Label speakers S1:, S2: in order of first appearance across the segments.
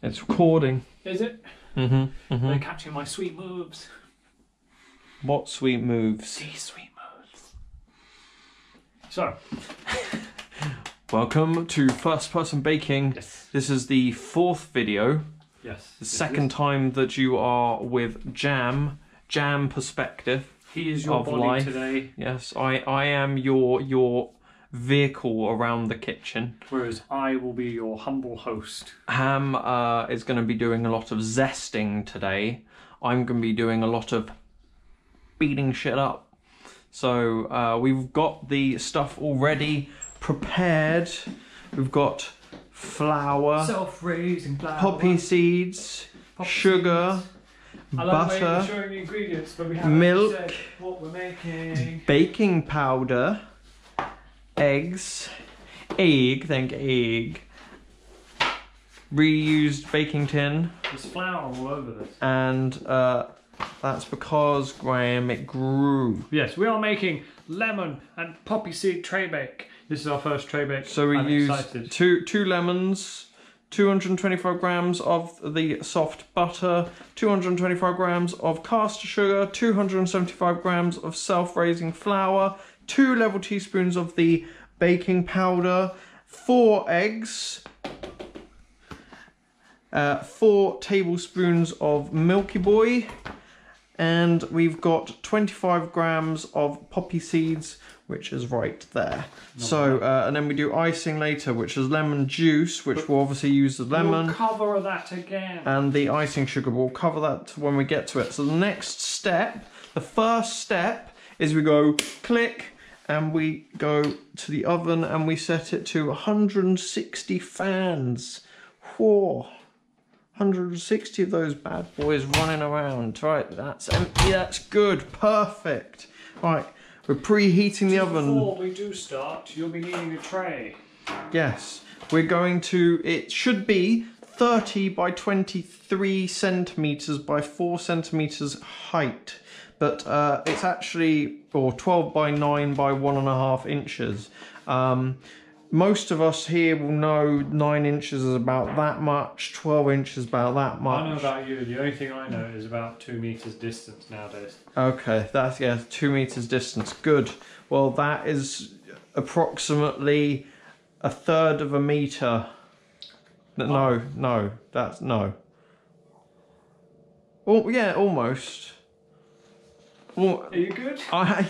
S1: It's recording.
S2: Is it? They're catching my sweet moves.
S1: What sweet moves?
S2: These sweet moves. So.
S1: Welcome to First Person Baking.
S2: Yes.
S1: This is the 4th video.
S2: Yes.
S1: The second time that you are with Jam perspective.
S2: He is your body
S1: life.
S2: today.
S1: Yes, I am your vehicle around the kitchen.
S2: Whereas I will be your humble host.
S1: Ham is going to be doing a lot of zesting today. I'm going to be doing a lot of beating shit up. So we've got the stuff already prepared. We've got flour,
S2: self-raising flour,
S1: poppy seeds, sugar, butter,
S2: showing the ingredients, but we haven't
S1: milk,
S2: said what we're making.
S1: baking powder, eggs, egg, reused baking tin.
S2: There's flour all over this.
S1: And that's because, Graham, it grew.
S2: Yes, we are making lemon and poppy seed Traybake. This is our first Traybake.
S1: So we used two lemons, 225 grams of the soft butter, 225 grams of caster sugar, 275 grams of self-raising flour, 2 level teaspoons of the baking powder, 4 eggs, 4 tablespoons of Milky Boy, and we've got 25 grams of poppy seeds, which is right there. So, and then we do icing later, which is lemon juice, which we'll obviously use the lemon.
S2: We'll cover that again.
S1: And the icing sugar, we'll cover that when we get to it. So the next step, the first step, is we go click, and we go to the oven and we set it to 160 fans. Whoa. 160 of those bad boys running around. Right, that's empty, that's good, perfect. Right, we're preheating the oven.
S2: Before we do start, you'll be needing a tray.
S1: Yes, we're going to, it should be 30 by 23 centimeters by 4 centimeters height. But it's actually, or 12 by 9 by 1.5 inches. Most of us here will know 9 inches is about that much, 12 inches about that much.
S2: I know about you, the only thing I know is about 2 meters distance nowadays.
S1: Okay, that's, yeah, 2 meters distance, good. Well, that is approximately 1/3 of a meter. No, that's, no. Oh, yeah, almost. Well,
S2: are you good?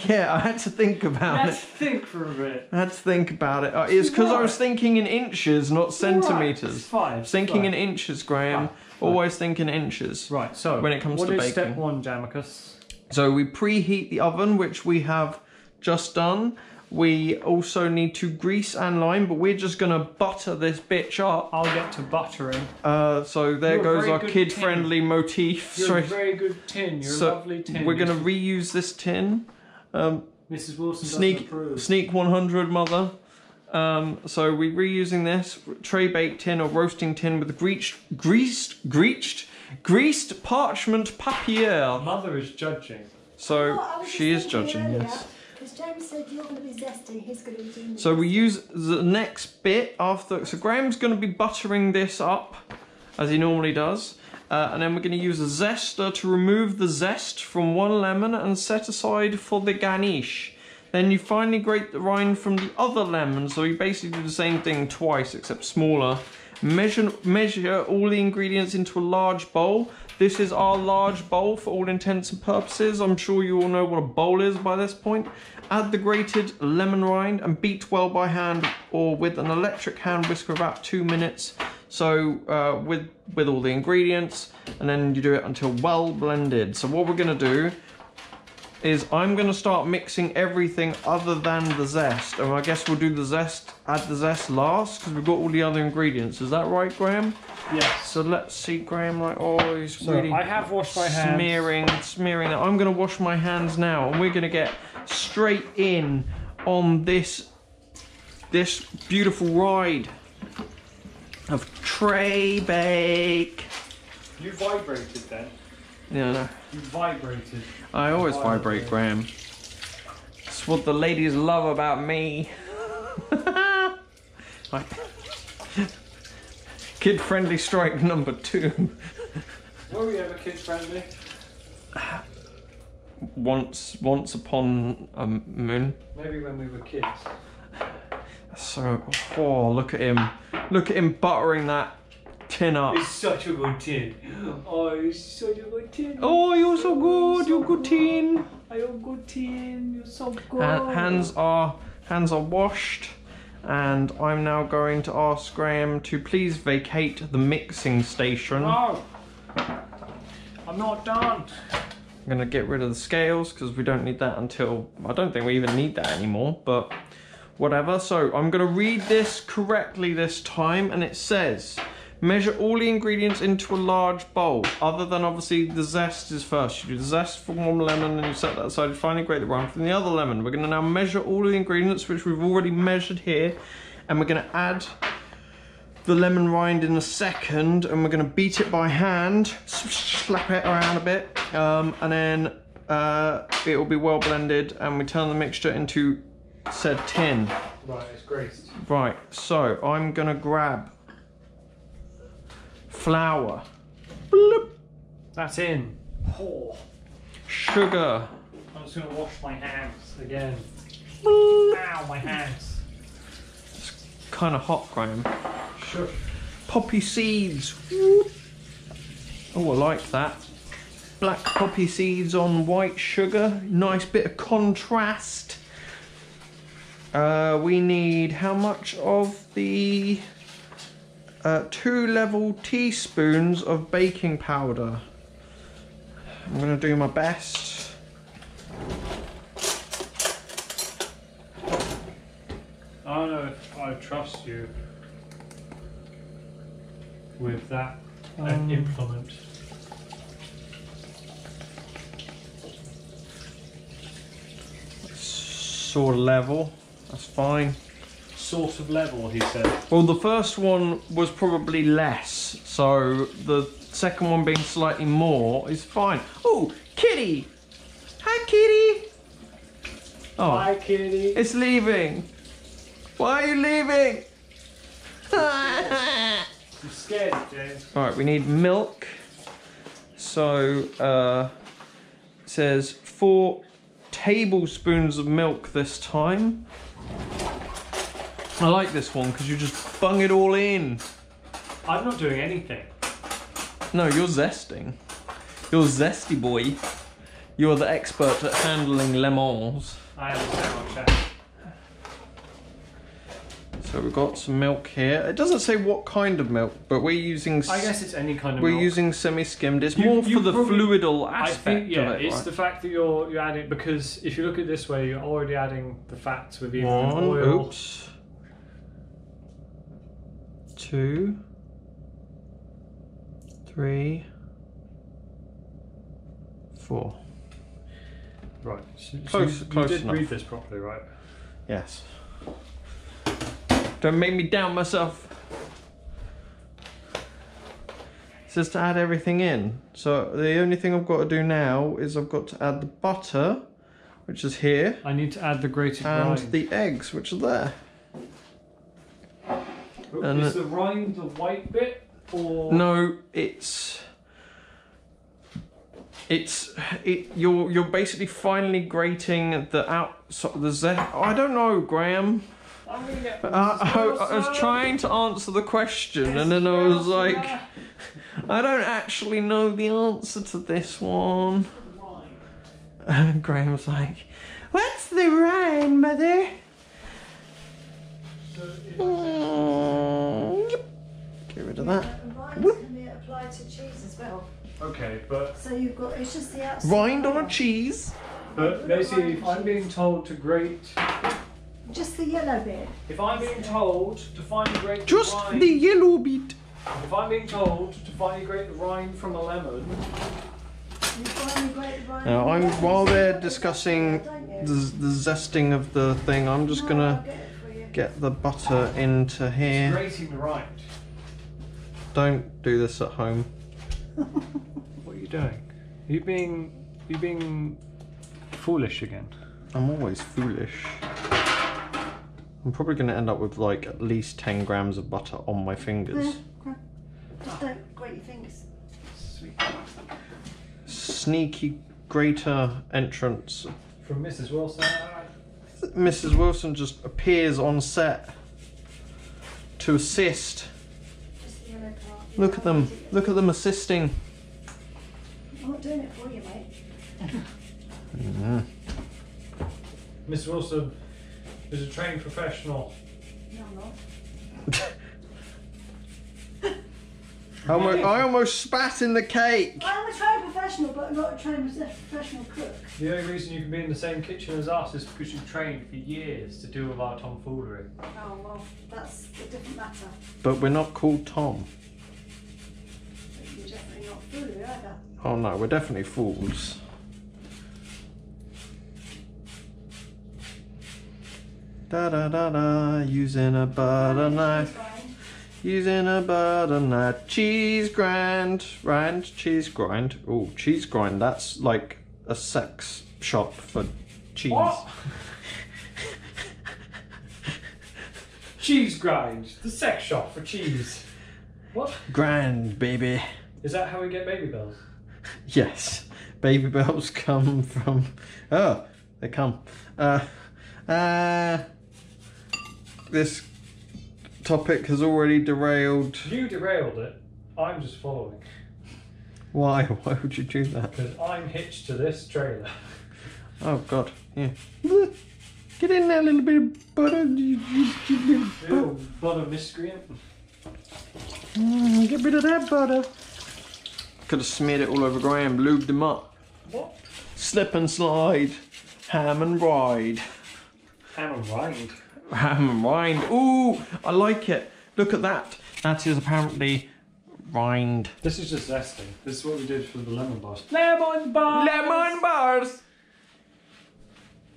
S1: Yeah, I had to think about it.
S2: Let's think for a bit.
S1: I had to think about it. It's because I was thinking in inches, not centimeters.
S2: Right. It's fine.
S1: Thinking in inches, Graham.
S2: Fine.
S1: Always thinking inches.
S2: Right, so
S1: when it comes to baking.
S2: What is step 1, Jamicus?
S1: So we preheat the oven, which we have just done. We also need to grease and lime, but we're just going to butter this bitch up.
S2: I'll get to buttering.
S1: So there goes our kid-friendly motif.
S2: You're a very good tin. You're a lovely tin.
S1: We're going to reuse this tin.
S2: Mrs. Wilson doesn't approve.
S1: Sneak 100, mother. So we're reusing this Traybake tin or roasting tin with greased parchment papier.
S2: Mother is judging.
S1: So she is judging, yes.
S3: Because James said you're going to be zesting, he's going to be doing this.
S1: So we use the next bit after. So Graham's going to be buttering this up, as he normally does. And then we're going to use a zester to remove the zest from one lemon and set aside for the garnish. Then you finally grate the rind from the other lemon. So you basically do the same thing twice, except smaller. Measure all the ingredients into a large bowl. This is our large bowl for all intents and purposes. I'm sure you all know what a bowl is by this point. Add the grated lemon rind and beat well by hand or with an electric hand whisker about 2 minutes. So with all the ingredients, and then you do it until well blended. So what we're going to do is I'm going to start mixing everything other than the zest. And I guess we'll do the zest, add the zest last, because we've got all the other ingredients. Is that right, Graham?
S2: Yes.
S1: So let's see, Graham, like, oh, he's really
S2: I have washed my hands.
S1: Smearing it. I'm going to wash my hands now, and we're going to get straight in on this beautiful ride of Traybake.
S2: You vibrated then.
S1: Yeah, no.
S2: You vibrated.
S1: I always vibrate, Graham. It's what the ladies love about me. Kid-friendly strike number 2.
S2: Were we ever kid friendly?
S1: Once upon a moon.
S2: Maybe when we were kids.
S1: So, oh, look at him. Look at him buttering that tin up.
S2: It's such a good tin. Oh, it's such a good tin.
S1: Oh, you're so good. You're good tin.
S2: You're good tin. You're so good.
S1: Hands are washed. And I'm now going to ask Graham to please vacate the mixing station.
S2: No. I'm not done.
S1: I'm going to get rid of the scales because we don't need that until... I don't think we even need that anymore, but whatever. So I'm going to read this correctly this time, and it says, measure all the ingredients into a large bowl, other than obviously the zest is first. You do the zest from one lemon and you set that aside. You finally grate the rind from the other lemon. We're going to now measure all the ingredients, which we've already measured here, and we're going to add the lemon rind in a second, and we're going to beat it by hand, slap it around a bit, and then it will be well blended, and we turn the mixture into said tin.
S2: Right, it's graced.
S1: Right, so I'm going to grab flour. Bloop.
S2: That's in. Oh.
S1: Sugar.
S2: I'm just going to wash my hands again.
S1: Bloop.
S2: Ow, my hands.
S1: It's kind of hot, Graham.
S2: Sure.
S1: Poppy seeds. Whoop. Oh, I like that. Black poppy seeds on white sugar. Nice bit of contrast. We need how much of the 2 level teaspoons of baking powder. I'm going to do my best.
S2: I don't know if I trust you with that implement.
S1: Sort of level. That's fine.
S2: Sort of level, he said.
S1: Well, the first one was probably less, so the second one being slightly more is fine. Oh, kitty! Hi, kitty! Oh,
S2: Hi, kitty.
S1: it's leaving. Why are you leaving?
S2: I'm scared, James.
S1: All right, we need milk. So it says 4 tablespoons of milk this time. I like this one because you just bung it all in.
S2: I'm not doing anything.
S1: No, you're zesting. You're zesty boy. You're the expert at handling lemons.
S2: I understand what chat.
S1: So we've got some milk here. It doesn't say what kind of milk, but we're using...
S2: I guess it's any kind of
S1: we're
S2: milk.
S1: using semi-skimmed. It's more for the
S2: probably,
S1: fluidal
S2: I
S1: aspect
S2: think, yeah,
S1: of it.
S2: it's
S1: right?
S2: the fact that you're adding, because if you look at it this way, you're already adding the fats with either
S1: One,
S2: oil.
S1: oops. 2, 3, 4.
S2: Right. So
S1: Close
S2: you did
S1: enough.
S2: read this properly, right?
S1: Yes. Don't make me doubt myself. It says to add everything in. So the only thing I've got to do now is I've got to add the butter, which is here,
S2: I need to add the grated
S1: and
S2: rind.
S1: the eggs, which are there. and
S2: Is the rind the white bit, or
S1: No, you're basically finally grating the the zest. I don't know, Graham.
S2: I'm gonna get
S1: I was trying to answer the question, and then I was like, I don't actually know the answer to this one. And Graham's like, what's the rhyme, mother? Yep. Get rid of that.
S3: Rind can be applied to cheese as well.
S2: Okay, but
S3: So you've got, it's just the outside.
S1: Rind on a cheese.
S2: basically, if I'm being told to grate,
S3: Just the yellow bit.
S2: if I'm being told to finally grate the
S1: Just
S2: rind,
S1: the yellow bit.
S2: if I'm being told to finally grate the rind from a lemon,
S3: You finally grate the rind.
S1: Now, while they're discussing the zesting of the thing, I'm just gonna get the butter into here.
S2: grating the rind.
S1: Don't do this at home.
S2: What are you doing? You being foolish again?
S1: I'm always foolish. I'm probably going to end up with like at least 10 grams of butter on my fingers.
S3: Don't grate your fingers.
S2: Sweet.
S1: Sneaky grater entrance.
S2: From Mrs. Wilson.
S1: Mrs. Wilson just appears on set to assist.
S3: Just the yellow part.
S1: Look at them. Look at them assisting.
S3: I'm not doing it for you, mate.
S2: Miss Wilson is a trained professional.
S3: No, I'm not.
S1: I almost spat in the cake.
S3: I'm a trained professional, but not a trained professional cook.
S2: The only reason you can be in the same kitchen as us is because you've trained for years to deal with our tomfoolery.
S3: Oh, well, that's a different matter.
S1: But we're not called Tom.
S3: But you're definitely not foolery either.
S1: Oh no, we're definitely fools. Da da da da, using a butter knife. Using a butter knife. Cheese grind. Cheese grind. Oh, cheese grind. That's like a sex shop for cheese.
S2: What? Cheese grind, the sex shop for cheese. What?
S1: Grind, baby.
S2: Is that how we get baby bells?
S1: Yes. Baby bells come from... Oh, they come. This topic has already derailed.
S2: You derailed it. I'm just following.
S1: Why? Why would you do that?
S2: Because I'm hitched to this trailer.
S1: Oh God, yeah. Get in there, little bit of butter.
S2: Little butter miscreant.
S1: Get rid of that butter. Could have smeared it all over Graham, lubed him up.
S2: What?
S1: Slip and slide, ham and ride.
S2: Ham and rind.
S1: Ham and rind. Ooh, I like it. Look at that. That is apparently rind.
S2: This is just zesting. This is what we did for the lemon bars. Lemon bars!
S1: Lemon bars!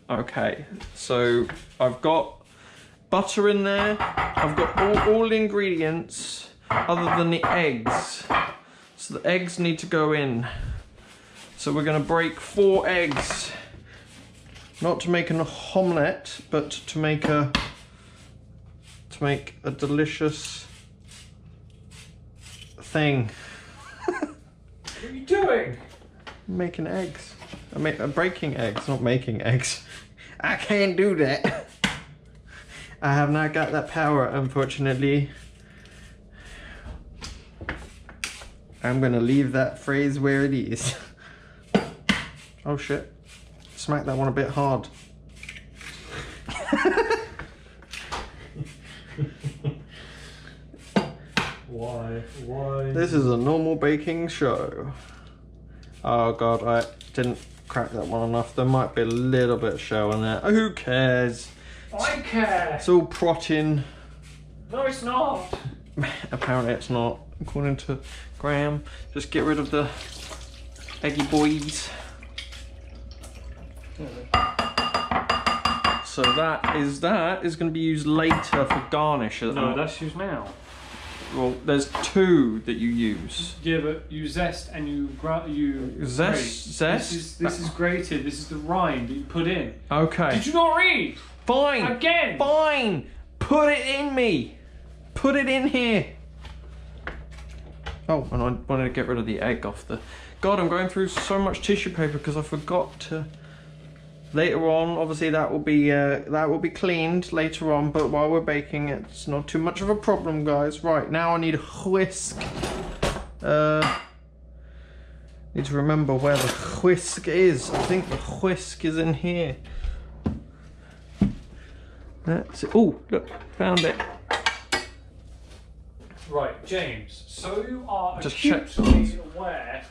S1: Okay, so I've got butter in there. I've got all the ingredients other than the eggs. So the eggs need to go in. So we're gonna break 4 eggs. Not to make an omelette, but to make a delicious thing.
S2: What are you doing?
S1: Making eggs. I'm breaking eggs, not making eggs. I can't do that. I have not got that power, unfortunately. I'm gonna leave that phrase where it is. Oh shit. Smack that one a bit hard.
S2: Why? Why?
S1: This is a normal baking show. Oh God, I didn't crack that one enough. There might be a little bit of shell in there. Who cares?
S2: I care!
S1: It's all protein.
S2: No, it's not!
S1: Apparently it's not, according to Graham. Just get rid of the eggy boys. So that is going to be used later for garnish.
S2: No, that's used now.
S1: Well, there's 2 that you use.
S2: Yeah, but you zest and you grate.
S1: Zest?
S2: This is grated. This is the rind that you put in.
S1: Okay.
S2: Did you not read?
S1: Fine.
S2: Again.
S1: Fine. Put it in me. Put it in here. Oh, and I wanted to get rid of the egg off the... God, I'm going through so much tissue paper because I forgot to... Later on, obviously that will be cleaned later on, but while we're baking it's not too much of a problem, guys. Right, now I need a whisk. Need to remember where the whisk is. I think the whisk is in here. That's it. Oh, look, found it.
S2: Right, James, so you are
S1: Just
S2: acutely aware.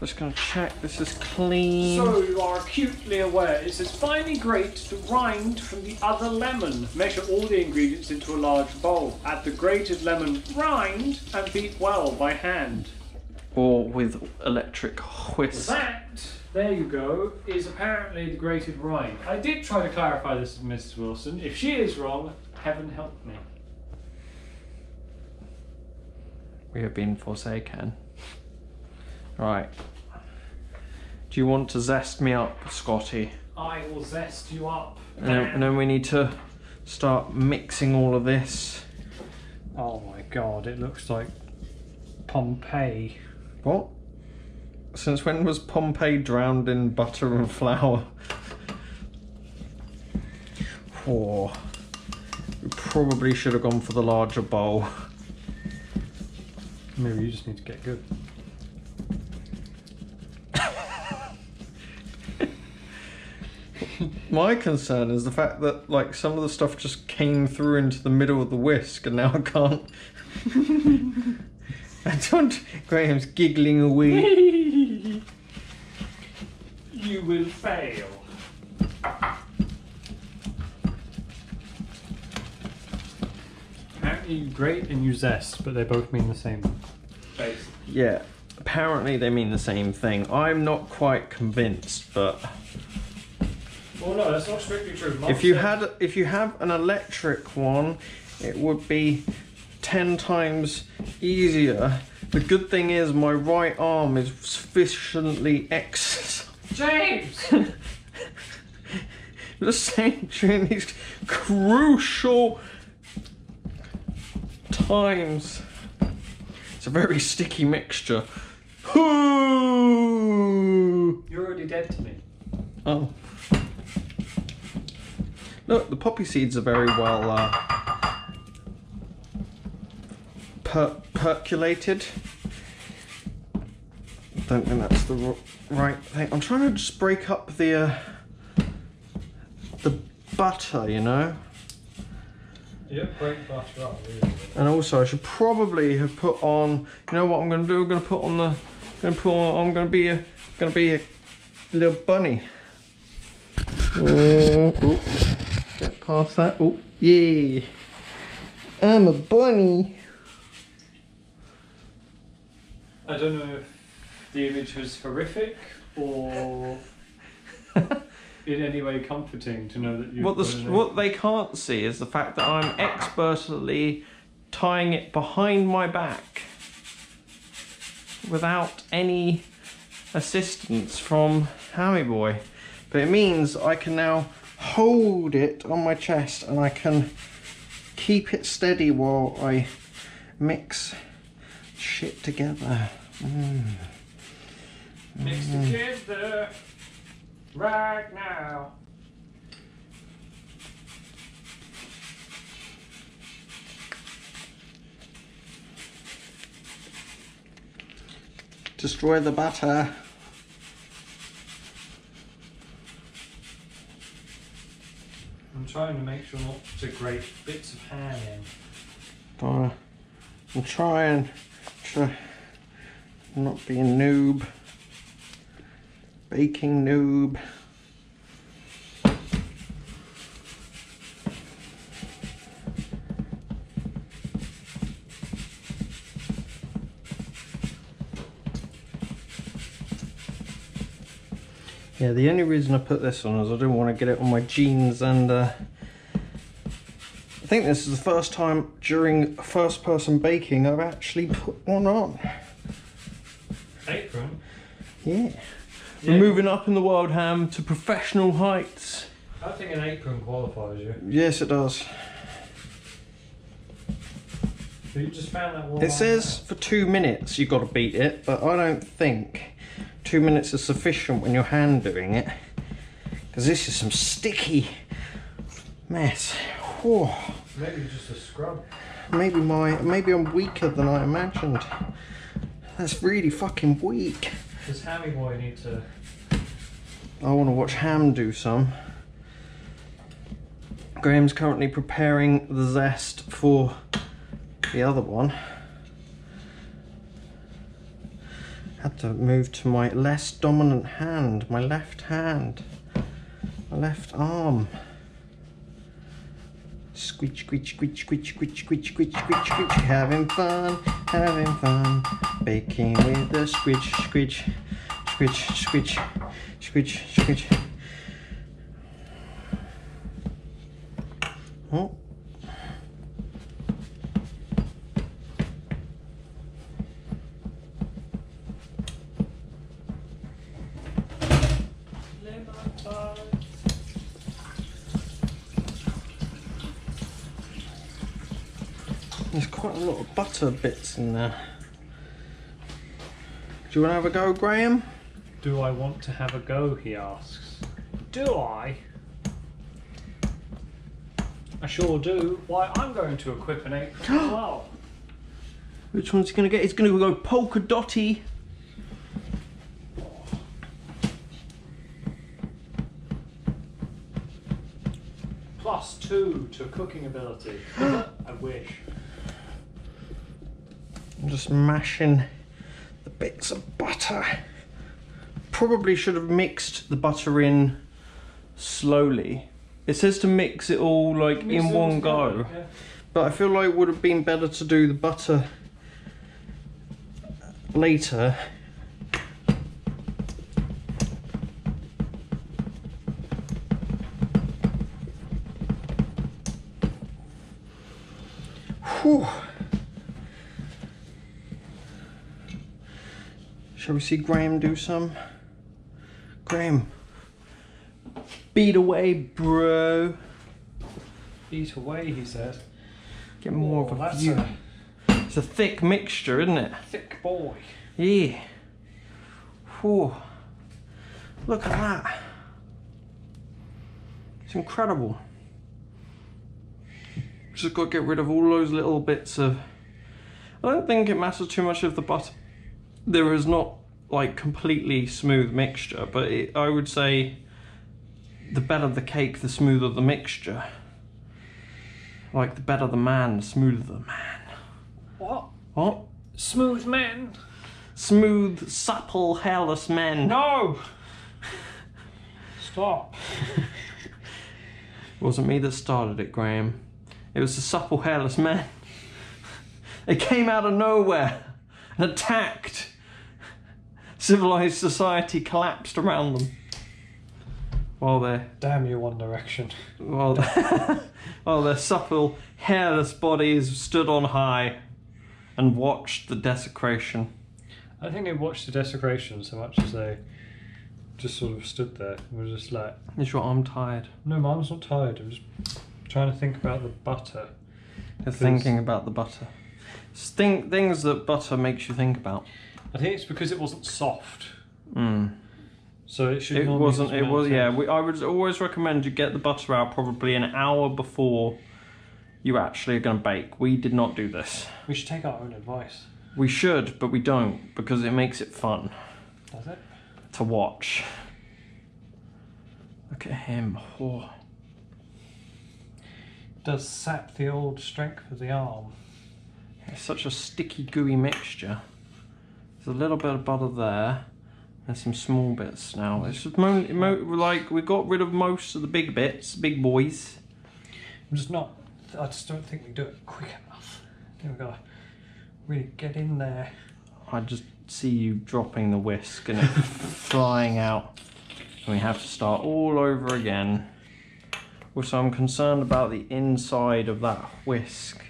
S1: Just gonna check this is clean.
S2: So you are acutely aware. It says finely grate the rind from the other lemon. Measure all the ingredients into a large bowl. Add the grated lemon rind and beat well by hand.
S1: Or with electric whisk.
S2: That, there you go, is apparently the grated rind. I did try to clarify this with Mrs. Wilson. If she is wrong, heaven help me.
S1: We have been forsaken. Right. Do you want to zest me up, Scotty?
S2: I will zest you up.
S1: And then we need to start mixing all of this.
S2: Oh my god, it looks like Pompeii.
S1: What? Since when was Pompeii drowned in butter and flour? Oh, we probably should have gone for the larger bowl.
S2: Maybe you just need to get good.
S1: My concern is the fact that like some of the stuff just came through into the middle of the whisk and now I can't. I don't. Graham's giggling away.
S2: You will fail. Apparently you grate and you zest, but they both mean the same thing. Basically.
S1: Yeah, apparently they mean the same thing. I'm not quite convinced, but
S2: Well, no, that's not strictly true.
S1: if you have an electric one, it would be 10 times easier. The good thing is my right arm is sufficiently exercised.
S2: James!
S1: Just saying, during these crucial times. It's a very sticky mixture.
S2: You're already dead to me.
S1: Oh. Look, the poppy seeds are very well percolated. Don't think that's the right thing. I'm trying to just break up the butter, you know.
S2: Yep, break butter up. Really.
S1: And also, I should probably have put on. You know what I'm going to do? I'm going to put on the. I'm going to be a little bunny. Oh, get past that. Oh, yeah. I'm a bunny.
S2: I don't know if the image was horrific or in any way comforting to know that you.
S1: What they can't see is the fact that I'm expertly tying it behind my back without any assistance from Hammy Boy. But it means I can now hold it on my chest and I can keep it steady while I mix shit together.
S2: Mix together right now.
S1: Destroy the butter.
S2: I'm trying to make sure not to grate bits of ham in.
S1: I'm trying to not be a noob. Baking noob. Yeah, the only reason I put this on is I didn't want to get it on my jeans, and I think this is the first time during first person baking I've actually put one on.
S2: Apron?
S1: Yeah. We're moving up in the world, Ham, to professional heights.
S2: I think an apron qualifies you.
S1: Yes, it does.
S2: So you just found that one.
S1: It says for 2 minutes you've got to beat it, but I don't think 2 minutes is sufficient when you're hand doing it, because this is some sticky mess. Whew.
S2: Maybe just a scrub.
S1: Maybe I'm weaker than I imagined. That's really fucking weak.
S2: Does Hammy Boy need to?
S1: I want to watch Ham do some. Graham's currently preparing the zest for the other one. Had to move to my less dominant hand, my left hand, my left arm. Squeech, squeech, squeech, squeech, squeech, squeech, squeech, squeech, squeech. Having fun, baking with the squeech, squeech, squeech, squeech, squeech, squeech. Oh. There's quite a lot of butter bits in there. Do you want to have a go, Graham?
S2: Do I want to have a go, he asks. Do I? I sure do. Why, I'm going to equip an apron as well.
S1: Which one's he going to get? He's going to go polka dotty.
S2: +2 to cooking ability. I wish.
S1: I'm just mashing the bits of butter. Probably should have mixed the butter in slowly. It says to mix it all like in one go.
S2: Yeah.
S1: But I feel like it would have been better to do the butter later. Whew. Shall we see Graham do some? Graham, beat away, bro.
S2: Eat away, he says.
S1: Get more of a
S2: That's
S1: view.
S2: a
S1: It's a thick mixture, isn't it?
S2: thick boy.
S1: Yeah. Whew. Look at that. It's incredible. Just got to get rid of all those little bits of... I don't think it matters too much if the butter... There is not like completely smooth mixture, but I would say the better the cake, the smoother the mixture. Like the better the man, the smoother the man.
S2: What?
S1: What?
S2: Smooth men?
S1: Smooth, supple, hairless men.
S2: No! Stop.
S1: It wasn't me that started it, Graham. It was the supple, hairless men. They came out of nowhere and attacked. Civilized society collapsed around them. While
S2: Damn you, One Direction.
S1: while their supple, hairless bodies stood on high and watched the desecration.
S2: I think they watched the desecration so much as they just sort of stood there and were just like...
S1: You sure I'm tired?
S2: No, Mum's not tired. I'm just trying to think about the butter.
S1: You're thinking about the butter. Things that butter makes you think about.
S2: I think it's because it wasn't soft.
S1: Mm.
S2: So it should
S1: It
S2: normally
S1: wasn't.
S2: just
S1: It was.
S2: melt
S1: Yeah.
S2: in.
S1: I would always recommend you get the butter out probably an hour before you actually are going to bake. We did not do this.
S2: We should take our own advice.
S1: We should, but we don't because it makes it fun
S2: Does it?
S1: to watch. Look at him. Oh.
S2: Does sap the old strength of the arm.
S1: It's such a sticky, gooey mixture. There's a little bit of butter there. There's some small bits now. It's just like we got rid of most of the big bits, big boys.
S2: I'm just not... I just don't think we do it quick enough. I think we've got to really get in there.
S1: I just see you dropping the whisk and it flying out. And we have to start all over again. Also, I'm concerned about the inside of that whisk.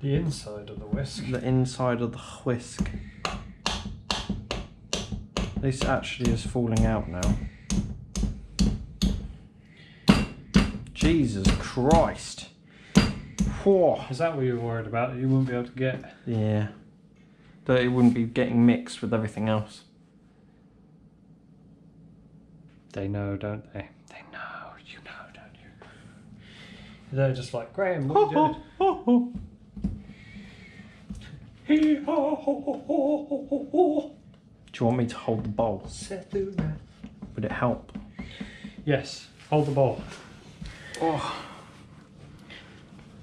S2: The inside of the whisk.
S1: The inside of the whisk. This actually is falling out now. Jesus Christ. Whoa.
S2: Is that what you're worried about? You wouldn't be able to get...
S1: Yeah. That it wouldn't be getting mixed with everything else.
S2: They know, don't they? They know. You know, don't you? They're just like, Graham, what are you doing?
S1: Do you want me to hold the bowl? Would it help?
S2: Yes, hold the bowl.
S1: Oh.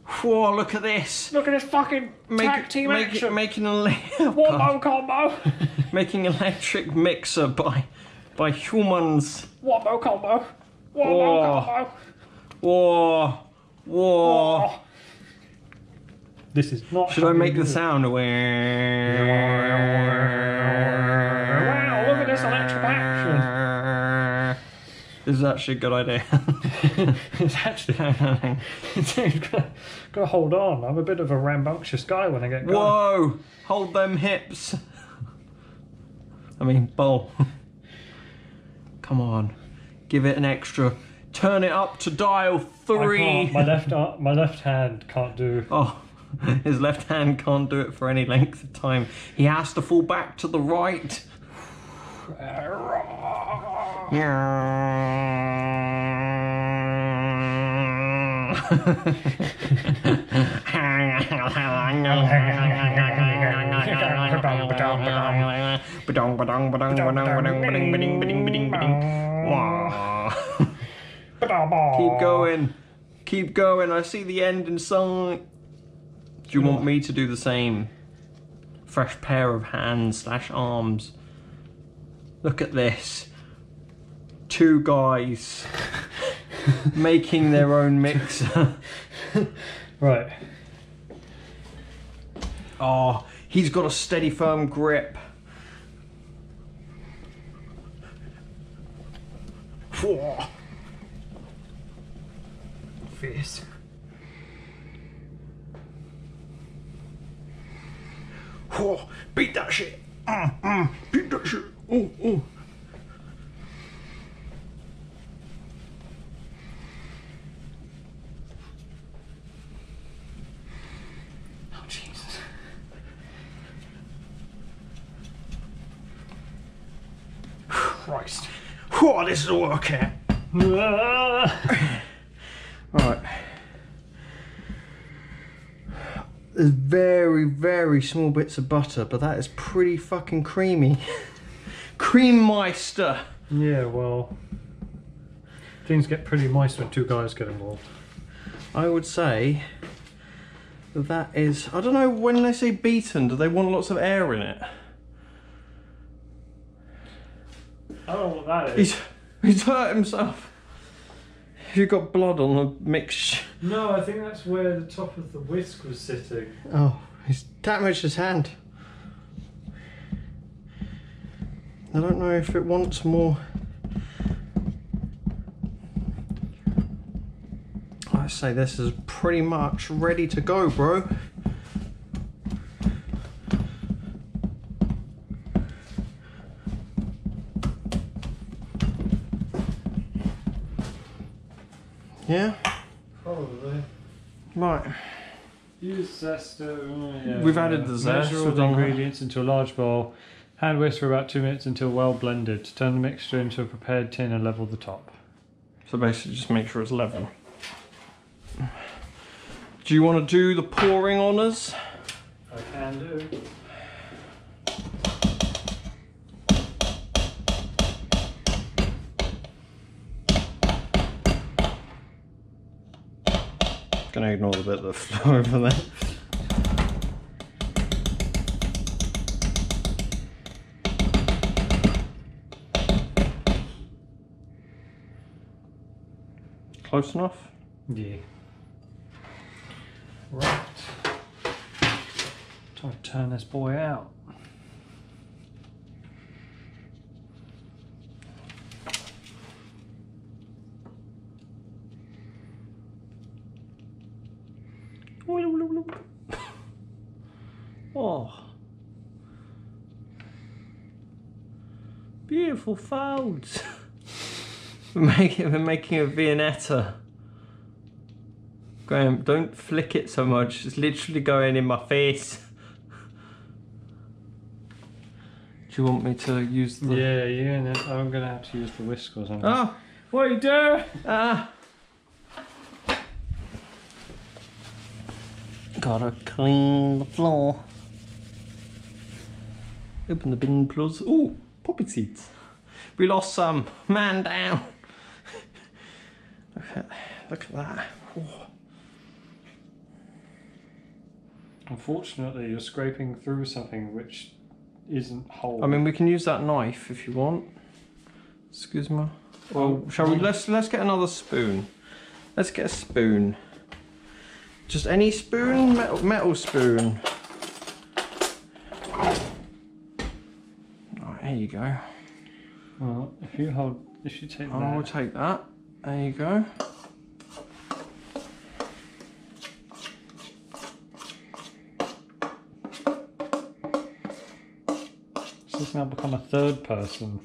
S1: Whoa, look at this.
S2: Look at this fucking tag team action.
S1: Making
S2: Wombo combo.
S1: making electric mixer by humans.
S2: Wombo combo. Wombo combo.
S1: Whoa. Whoa.
S2: Oh. This is not...
S1: Should I make the sound?
S2: Wow, look at this electric action.
S1: This is actually a good idea.
S2: It's actually... gotta hold on. I'm a bit of a rambunctious guy when I get going.
S1: Whoa! Hold them hips. I mean, bowl. Come on. Give it an extra. Turn it up to dial 3.
S2: My left hand can't do...
S1: Oh, his left hand can't do it for any length of time. He has to fall back to the right. Keep going. Keep going. I see the end in sight. Do you want me to do the same? Fresh pair of hands / arms. Look at this. 2 guys making their own mixer.
S2: Right.
S1: Oh, he's got a steady, firm grip.
S2: Fierce.
S1: Oh, beat that shit. Beat that shit. Oh, oh.
S2: Oh, Jesus. Christ.
S1: Oh, this is a workout. Right. There's very, very small bits of butter, but that is pretty fucking creamy. Creammeister.
S2: Yeah, well, things get pretty moist when 2 guys get involved.
S1: I would say that is, I don't know, when they say beaten, do they want lots of air in it?
S2: I don't know what that is.
S1: He's hurt himself. You've got blood on the mixture.
S2: No, I think that's where the top of the whisk was sitting.
S1: Oh, he's damaged his hand. I don't know if it wants more. I say this is pretty much ready to go, bro. Yeah?
S2: Probably.
S1: Right.
S2: Use zest. Yeah,
S1: We've added the zest.
S2: Measure all
S1: We've
S2: the
S1: done that.
S2: ingredients into a large bowl. Hand whisk for about 2 minutes until well blended. Turn the mixture into a prepared tin and level the top.
S1: So basically just make sure it's level. Do you want to do the pouring honours?
S2: I can do.
S1: Gonna ignore the bit that flew over there. Close enough?
S2: Yeah. Right. Time to turn this boy out.
S1: Oh, beautiful folds. We're making a viennetta. Graham, don't flick it so much. It's literally going in my face. Do you want me to use the?
S2: Yeah. I'm gonna have to use the whisk or something.
S1: Oh,
S2: What are you doing?
S1: Gotta clean the floor. Open the bin plugs. Ooh, poppy seeds. We lost some. Man down. Look at that. Oh.
S2: Unfortunately, you're scraping through something which isn't whole.
S1: I mean, we can use that knife if you want. Excuse me. Well, shall we? Let's get another spoon. Let's get a spoon. Just any spoon, metal spoon. Right, here you go.
S2: Well, if you take that.
S1: I'll take that. There you go.
S2: This has now become a third person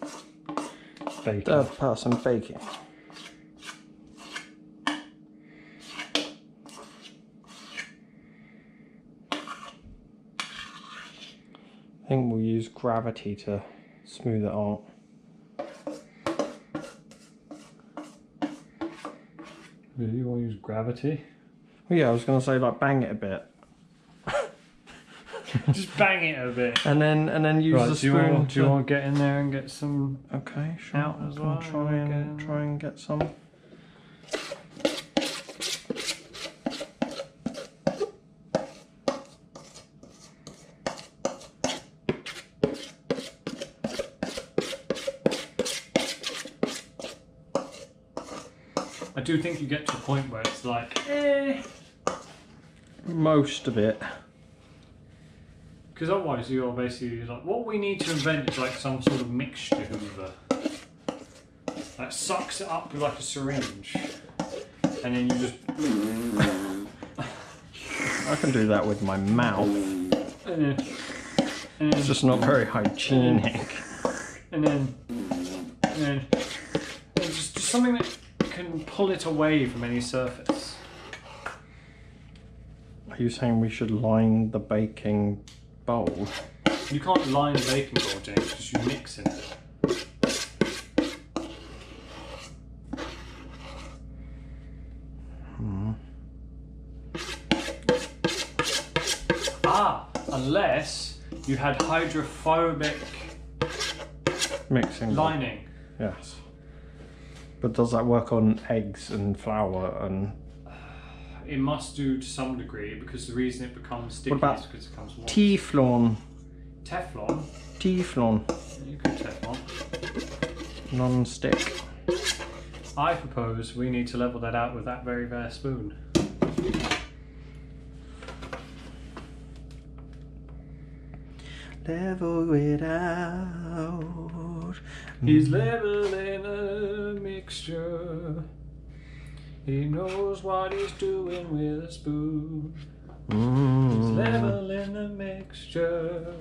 S2: baking.
S1: Third person baking. I think we'll use gravity to Smooth it out.
S2: Really, you want to use gravity?
S1: Well, yeah, I was going to say like bang it a bit.
S2: Just bang it a bit.
S1: And then use the spoon.
S2: Do you want to get in there and get some?
S1: Okay, sure.
S2: Out as well.
S1: Try and get some.
S2: I do think you get to a point where it's like,
S1: Most of it.
S2: because otherwise you're basically like, what we need to invent is like some sort of mixture hoover that sucks it up with like a syringe, and then you just.
S1: I can do that with my mouth.
S2: And
S1: It's just not very hygienic.
S2: and then just something that can pull it away from any surface.
S1: Are you saying we should line the baking bowl?
S2: You can't line a baking bowl, James, because you mix in it. Unless you had hydrophobic
S1: Mixing.
S2: lining.
S1: Yes. But does that work on eggs and flour and...
S2: It must do to some degree, because the reason it becomes sticky
S1: What about
S2: is because it becomes warm.
S1: Teflon?
S2: Teflon?
S1: Teflon.
S2: You could Teflon.
S1: Non-stick.
S2: I propose we need to level that out with that very bare spoon.
S1: Level it out.
S2: He's leveling a mixture. He knows what he's doing with a spoon. He's leveling a mixture.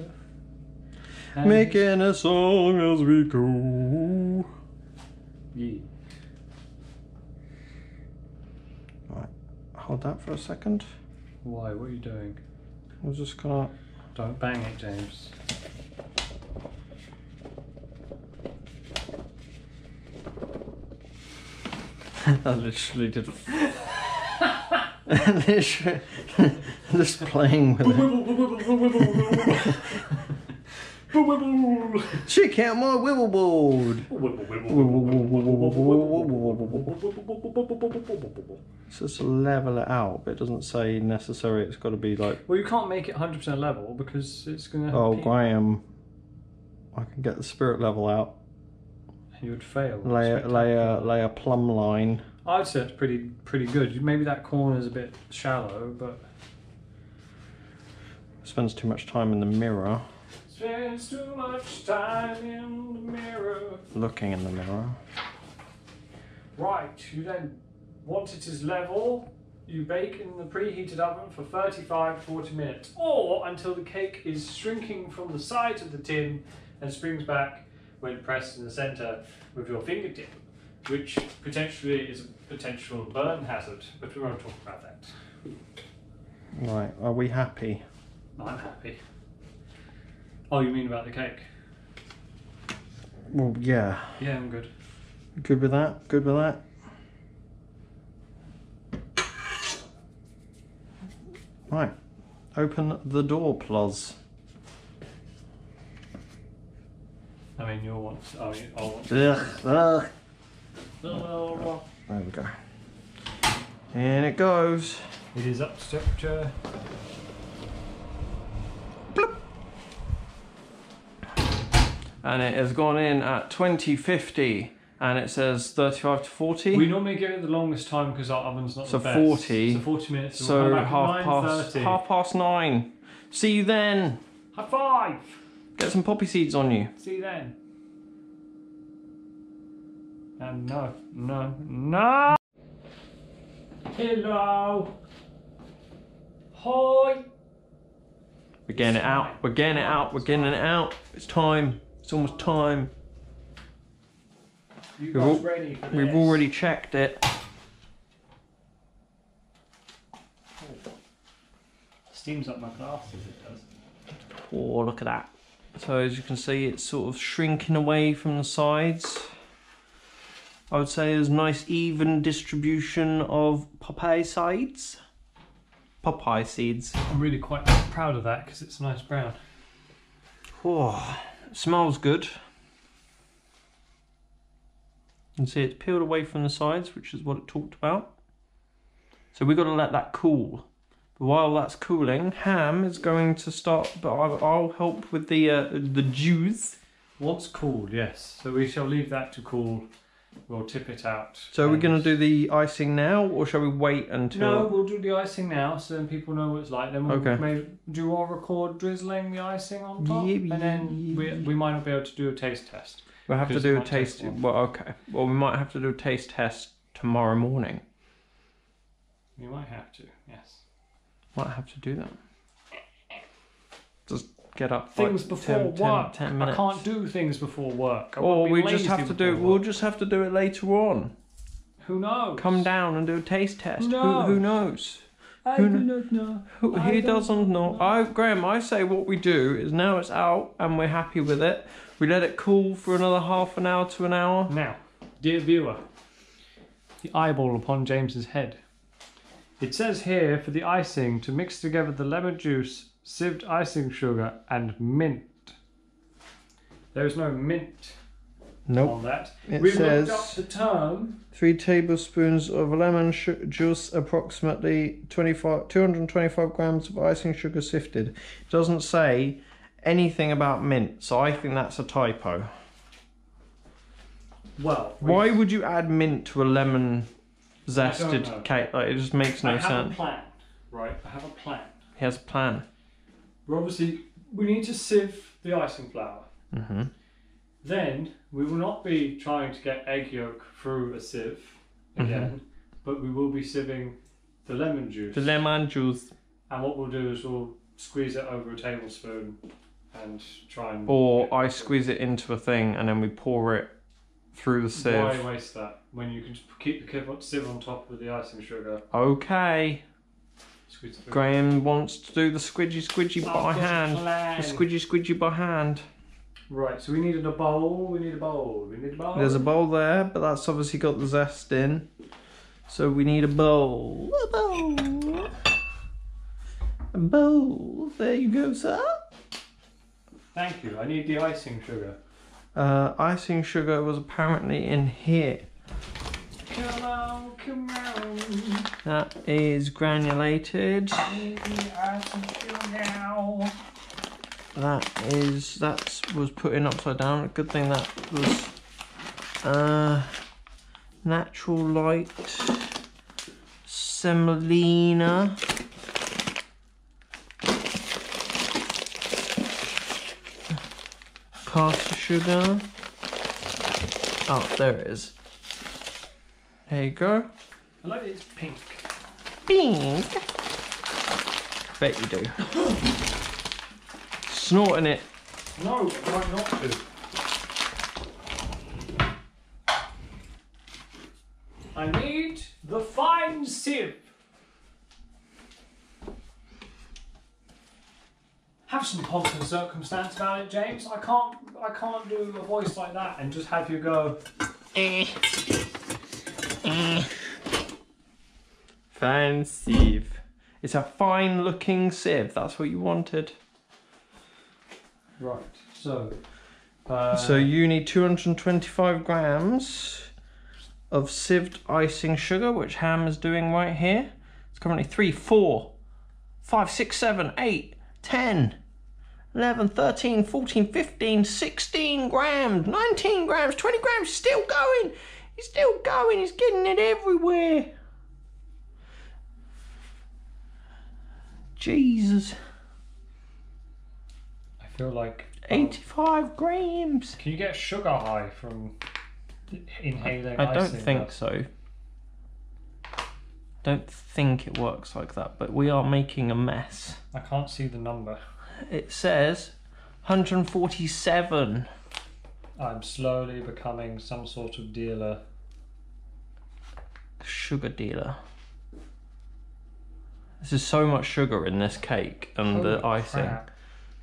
S2: And
S1: Making a song as we go.
S2: yeah.
S1: Right, hold that for a second.
S2: Why? What are you doing?
S1: I was just gonna...
S2: Don't bang it, James.
S1: I literally did. Literally, just playing with it. Check out my wibble board. It's just level it out, but it doesn't say necessarily it's got to be like.
S2: Well, you can't make it 100% level because it's going to.
S1: Oh, Graham, I can get the spirit level out.
S2: You would fail.
S1: Lay a plumb line.
S2: I'd say it's pretty good. Maybe that corner's a bit shallow, but
S1: Spends too much time in the mirror.
S2: spends too much time in the mirror.
S1: Looking in the mirror.
S2: Right, you then, once it is level, you bake in the preheated oven for 35 to 40 minutes, or until the cake is shrinking from the sides of the tin and springs back when pressed in the centre with your fingertip, which potentially is a potential burn hazard, but we won't talk about that.
S1: Right, are we happy?
S2: I'm happy. Oh, you mean about the cake?
S1: Well, yeah.
S2: Yeah, I'm good.
S1: Good with that? Good with that? Right. Open the door, plus.
S2: I mean, you'll want. Oh, I'll want.
S1: Ugh. There we go. And it goes.
S2: It is up to temperature.
S1: And it has gone in at 2050, and it says 35 to 40.
S2: We normally give it the longest time because our oven's not
S1: So
S2: the best.
S1: 40.
S2: So 40 minutes.
S1: So
S2: we'll come back at
S1: half past 9. See you then.
S2: High five!
S1: Get some poppy seeds on you.
S2: See you then. And no. Hello. Hi.
S1: We're getting it out. We're getting it out. We're getting it out. It's time. It's almost time.
S2: You guys ready for this?
S1: We've already checked it.
S2: Steams up my glasses, it does.
S1: Oh, look at that. So as you can see, it's sort of shrinking away from the sides. I would say there's a nice even distribution of Popeye seeds. Popeye seeds.
S2: I'm really quite proud of that because it's a nice brown.
S1: Oh, it smells good. You can see it's peeled away from the sides, which is what it talked about. So we've got to let that cool. But while that's cooling, Ham is going to start, but I'll help with the juice.
S2: Once cooled, yes. So we shall leave that to cool. We'll tip it out.
S1: So we're going to do the icing now, or shall we wait until...
S2: No, we'll do the icing now, so then people know what it's like. Then we'll do our record drizzling the icing on top, and then we might not be able to do a taste test.
S1: We'll have to do a taste... Well, okay. Well, we might have to do a taste test tomorrow morning.
S2: You might have to, yes.
S1: Might have to do that. Just get up.
S2: Things before work.
S1: 10 minutes.
S2: I can't do things before work.
S1: Or we just have to do it. We'll just have to do it later on.
S2: Who knows?
S1: Come down and do a taste test.
S2: No.
S1: Who knows?
S2: I do not know.
S1: He doesn't know. Graham, I say what we do is now it's out and we're happy with it. We let it cool for another half an hour to an hour.
S2: Now, dear viewer, the eyeball upon James's head. It says here for the icing to mix together the lemon juice, sieved icing sugar and mint. There is no mint on that. We looked up the term.
S1: 3 tablespoons of lemon juice, approximately 225 grams of icing sugar sifted. It doesn't say anything about mint, so I think that's a typo.
S2: Well,
S1: why would you add mint to a lemon zested cake? Like, it just makes no sense.
S2: I have a plan, right? I have a plan.
S1: He has a plan.
S2: We need to sieve the icing flour.
S1: Mm-hmm.
S2: Then we will not be trying to get egg yolk through a sieve again, but we will be sieving the lemon juice.
S1: The lemon juice.
S2: And what we'll do is we'll squeeze it over a tablespoon and try and...
S1: Or I squeeze it into a thing and then we pour it through the sieve.
S2: Why waste that when you can just keep the sieve on top with the icing sugar?
S1: Okay. Graham wants to do the squidgy by hand. The squidgy by hand.
S2: Right, so we needed a bowl. We need a bowl.
S1: There's a bowl there, but that's obviously got the zest in. So we need a bowl. A bowl. A bowl. There you go, sir.
S2: Thank you. I need the icing sugar.
S1: Icing sugar was apparently in here.
S2: Come on, come on.
S1: That is granulated. That was put in upside down. Good thing that was natural light semolina. Caster sugar. Oh, there it is. There you go.
S2: I like it, it's pink.
S1: Pink? Bet you do. Snorting it.
S2: No, I try not to. I need the fine sieve. Have some pomp and circumstance about it, James. I can't do a voice like that and just have you go.
S1: Fine sieve. It's a fine looking sieve. That's what you wanted.
S2: Right, so...
S1: so you need 225 grams of sieved icing sugar, which Ham is doing right here. It's currently 3, 4, 5, 6, 7, 8, 10, 11, 13, 14, 15, 16 grams, 19 grams, 20 grams. He's still going. He's still going. He's getting it everywhere. Jesus.
S2: I feel like
S1: 85 grams.
S2: Can you get sugar high from inhaling
S1: I don't
S2: icing?
S1: think so. Don't think it works like that, but we are making a mess.
S2: I can't see the number.
S1: It says 147.
S2: I'm slowly becoming some sort of dealer.
S1: Sugar dealer. This is so much sugar in this cake and
S2: Holy
S1: the icing.
S2: crap.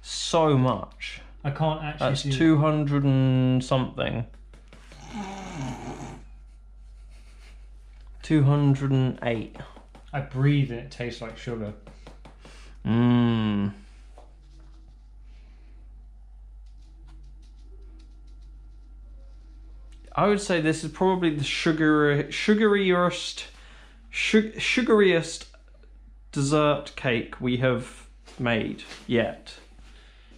S1: So much.
S2: I can't actually
S1: That's
S2: see.
S1: 200 and something. 208.
S2: I breathe and it tastes like sugar.
S1: Mmm. I would say this is probably the sugariest dessert cake we have made yet.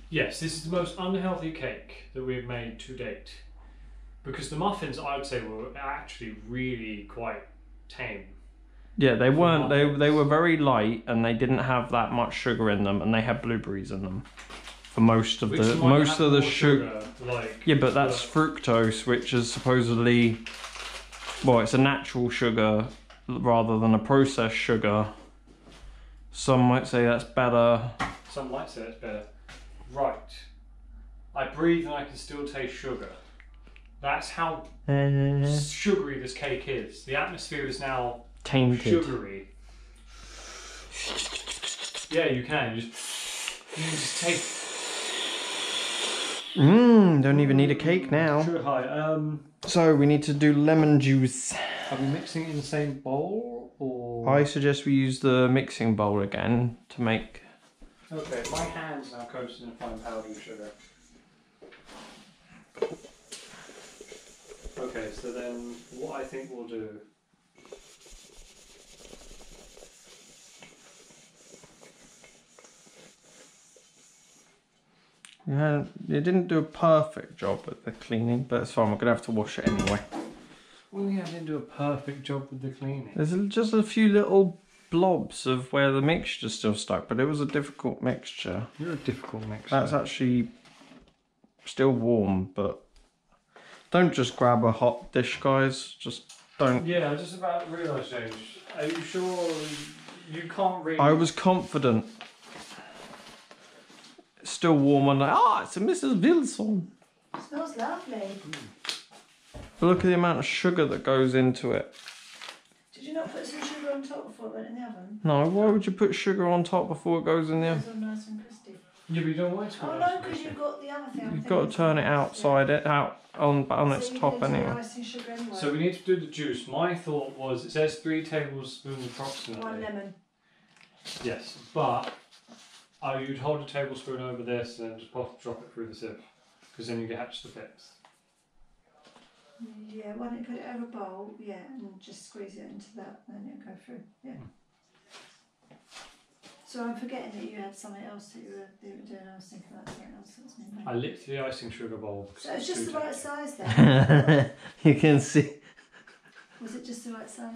S2: Yes, this is the most unhealthy cake that we've made to date. Because the muffins, I would say, were actually really quite tame.
S1: Yeah, they weren't. They were very light, and they didn't have that much sugar in them, and they had blueberries in them for most of the sugar.
S2: Like,
S1: yeah, but that's fructose, which is supposedly, well, it's a natural sugar rather than a processed sugar. Some might say that's better.
S2: Some might say it's better. Right. I breathe and I can still taste sugar. That's how sugary this cake is. The atmosphere is now
S1: tainted.
S2: Sugary. Yeah, you can. You just taste.
S1: Don't even need a cake now.
S2: Sure, hi.
S1: So we need to do lemon juice.
S2: Are we mixing it in the same bowl, or?
S1: I suggest we use the mixing bowl again to make.
S2: Okay, my hand's now coated in fine powdered sugar. Okay, so then what I think we'll do.
S1: Yeah, you didn't do a perfect job at the cleaning, but it's fine. We're gonna have to wash it anyway.
S2: Well, yeah, I didn't do a perfect job with the cleaning.
S1: There's just a few little blobs of where the mixture's still stuck, but it was a difficult mixture.
S2: You're a difficult mixer.
S1: That's actually still warm, but don't just grab a hot dish, guys. Just don't.
S2: Yeah, I just about realised, James. Are you sure you can't really?
S1: I was confident. It's still warm and it's a Mrs. Wilson.
S3: It smells lovely.
S1: But look at the amount of sugar that goes into it.
S3: Did you not put some sugar on top before it went in the oven?
S1: No, why would you put sugar on top before it goes in the oven?
S3: It's all nice and crispy.
S2: Yeah, but you don't want it to go
S3: Oh no, because you've got the other thing.
S1: You've got to turn it outside it out on its top anyway.
S3: Icing sugar anyway.
S2: So we need to do the juice. My thought was, it says 3 tablespoons approximately.
S3: 1 lemon.
S2: Yes, but you'd hold a tablespoon over this and then just drop it through the sieve, because then you get hatch the fix.
S3: Yeah, why don't you put it over a bowl, yeah, and just squeeze it into that, and then it'll go through, yeah. So I'm forgetting that you had something else that you were doing. I was thinking about something else that was me.
S2: I licked the icing sugar bowl.
S3: So it's just the right size then?
S1: You can see.
S3: Was it just the right size?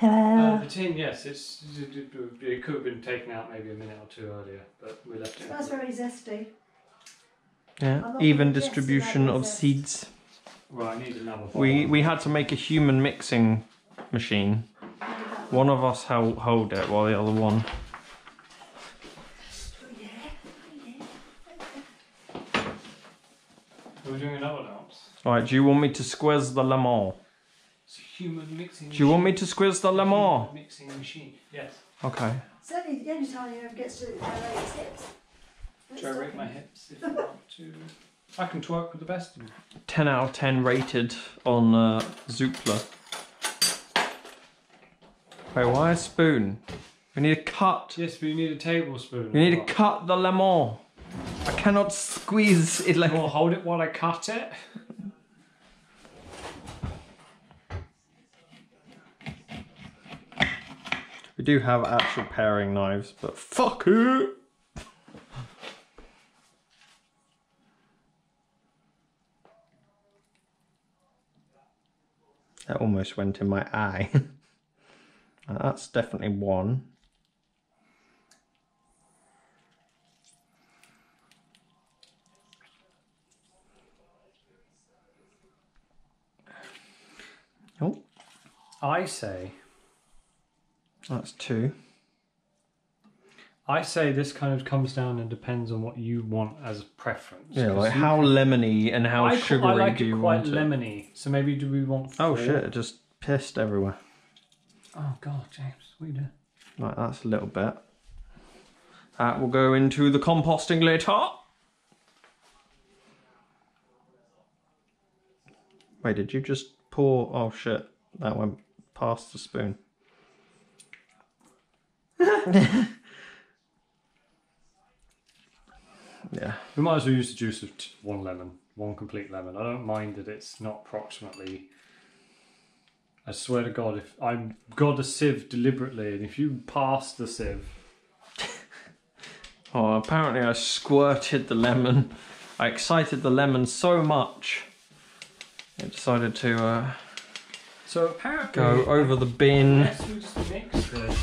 S2: The tin, yes, it could have been taken out maybe a minute or two earlier, but we left it.
S3: That's very zesty.
S1: Yeah, even distribution of seeds.
S2: Right, I need another bowl.
S1: We had to make a human mixing machine. One of us hold it while the other one.
S2: Are we doing another dance?
S1: Right, do you want me to squeeze the lemon?
S2: It's a human mixing
S1: Do you want me to squeeze the lemon?
S2: Mixing machine, yes.
S1: Okay.
S3: It's only the only time you ever get to gyrate his hips.
S2: Gyrate my hips if you want to. I can twerk with the best of them.
S1: 10 out of 10 rated on Zoopla. Wait, why a spoon? We need a cut.
S2: Yes, but you need a tablespoon.
S1: You need to cut the lemon. I cannot squeeze it like.
S2: Well, hold it while I cut it.
S1: We do have actual paring knives, but fuck it. That almost went in my eye. That's definitely one. Oh,
S2: I say
S1: that's two.
S2: I say this kind of comes down and depends on what you want as a preference.
S1: Yeah, like how lemony and how sugary
S2: I like
S1: do you
S2: it quite
S1: want it?
S2: lemony. So maybe do we want 4?
S1: Oh shit, it just pissed everywhere.
S2: Oh god, James, what are you doing?
S1: Right, that's a little bit. That will go into the composting later. Wait, did you just pour? Oh shit, that went past the spoon. Yeah.
S2: We might as well use the juice of one lemon, one complete lemon. I don't mind that it's not approximately. I swear to God, if I've got a sieve deliberately, and if you pass the sieve.
S1: Oh, apparently I squirted the lemon. I excited the lemon so much, it decided to
S2: So apparently
S1: go over the bin.
S2: Yes, we just mix this.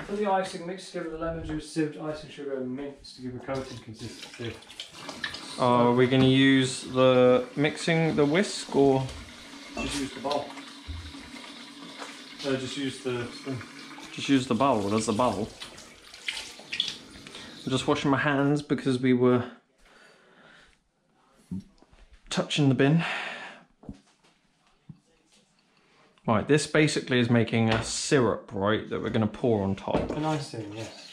S2: For the icing, mix together the lemon juice, sieved icing sugar, and mince to give a coating consistency.
S1: Are we going to use the mixing the whisk or
S2: Just use the bowl. No, just use the spoon.
S1: just use the bowl? There's the bowl. I'm just washing my hands because we were touching the bin. Right, this basically is making a syrup, right, that we're going to pour on top.
S2: An icing, yes.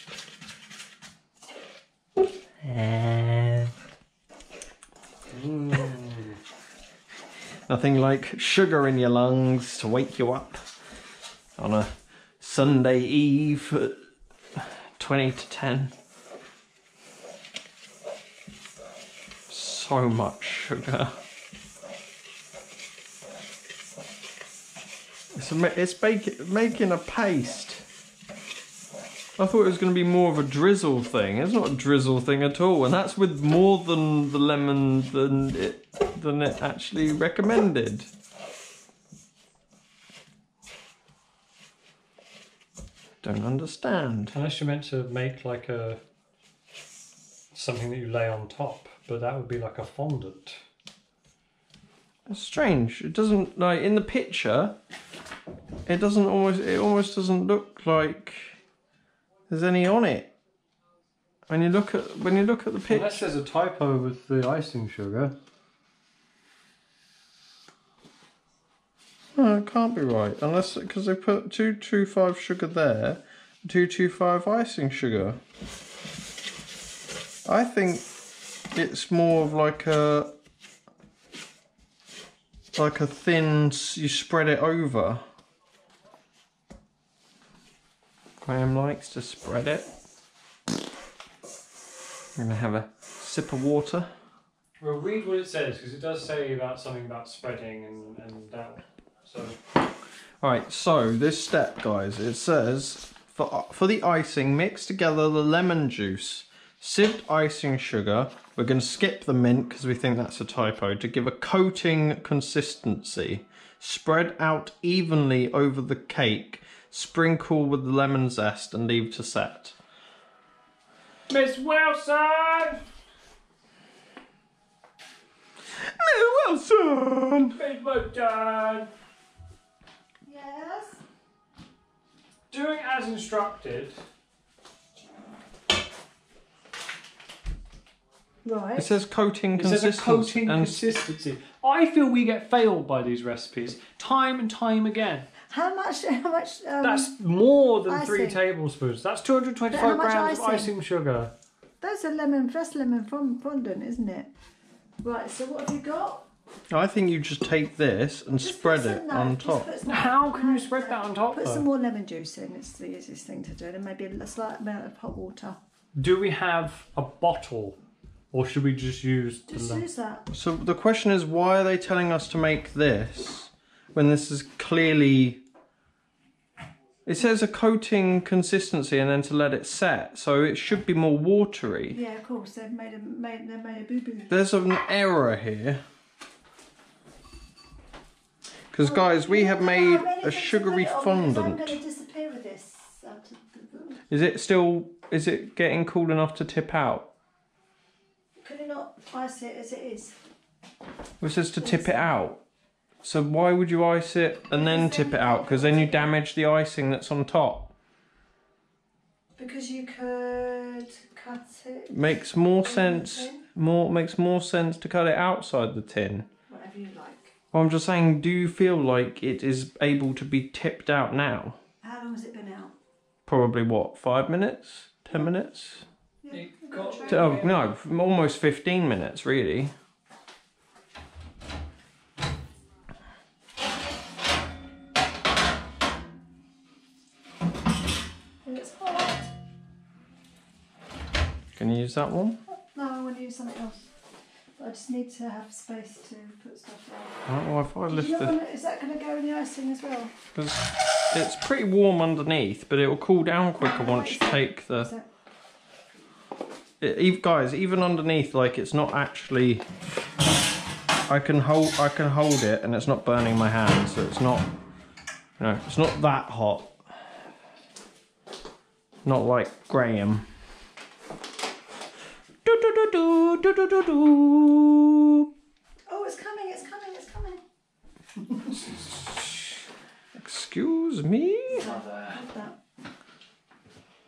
S1: Nothing like sugar in your lungs to wake you up on a Sunday eve at 20 to 10. So much sugar. It's making a paste. I thought it was going to be more of a drizzle thing. It's not a drizzle thing at all, and that's with more than the lemon than it actually recommended. Don't understand.
S2: Unless you're meant to make like something that you lay on top, but that would be like a fondant.
S1: It's strange. It doesn't, like, in the picture, it almost doesn't look like there's any on it. When you look at the picture.
S2: Unless there's a typo with the icing sugar.
S1: No, it can't be right. Unless, because they put 225 sugar there, 225 icing sugar. I think it's more of like a thin, you spread it over. Graham likes to spread it. I'm going to have a sip of water.
S2: Well, read what it says, because it does say about something about spreading and that. So.
S1: Alright, so this step, guys, it says, for the icing, mix together the lemon juice, sieved icing sugar. We're going to skip the mint because we think that's a typo, to give a coating consistency. Spread out evenly over the cake, sprinkle with the lemon zest and leave to set.
S2: Miss Wilson!
S1: Miss Wilson!
S2: Miss Wilson!
S3: Yes.
S2: Doing as instructed.
S3: Right.
S1: It says coating
S2: It says
S1: consistency.
S2: a coating consistency. I feel we get failed by these recipes time and time again.
S3: How much?
S2: That's more than 3
S3: icing.
S2: tablespoons. That's 225
S3: How much
S2: grams of
S3: icing?
S2: icing sugar.
S3: That's lemon fondant, isn't it? Right. So what have you got?
S1: I think you just take this and
S3: Just
S1: spread
S3: put
S1: it
S3: some-
S1: on
S3: just
S1: top.
S3: put some-
S2: How can you
S3: no,
S2: spread that on top,
S3: Put
S2: though?
S3: some more lemon juice in. It's the easiest thing to do, and maybe a slight amount of hot water.
S2: Do we have a bottle? Or should we just use the
S3: Just
S2: lemon?
S3: use that.
S1: So the question is, why are they telling us to make this when this is clearly... It says a coating consistency and then to let it set, so it should be more watery.
S3: Yeah, of course. They've made a boo-boo.
S1: There's an error here. Because guys, we have made a sugary
S3: I'm
S1: fondant.
S3: going to disappear with this.
S1: Is it getting cool enough to tip out?
S3: Can you not ice it as it is?
S1: It says to tip it out. So why would you ice it and then tip it out? Because then you damage the icing that's on top.
S3: Because you could cut it.
S1: Makes more sense. Makes more sense to cut it outside the tin.
S3: Whatever you like.
S1: Well, I'm just saying, do you feel like it is able to be tipped out now?
S3: How long has it been out?
S1: Probably what, 5 minutes? 10 minutes?
S3: Yeah.
S2: It got-
S1: Oh no, almost 15 minutes really. Can you use that one?
S3: No, I want to use something else. But I just need to have space to put stuff down.
S1: Right, well, if I lift it...
S3: Is that going to go in the icing as well?
S1: Because it's pretty warm underneath, but it will cool down quicker once you take the... guys, even underneath, like, it's not actually... I can hold it and it's not burning my hand, so it's not... No, it's not that hot. Not like Graham.
S3: Oh, it's coming, it's coming, it's coming.
S1: Excuse me?
S3: That.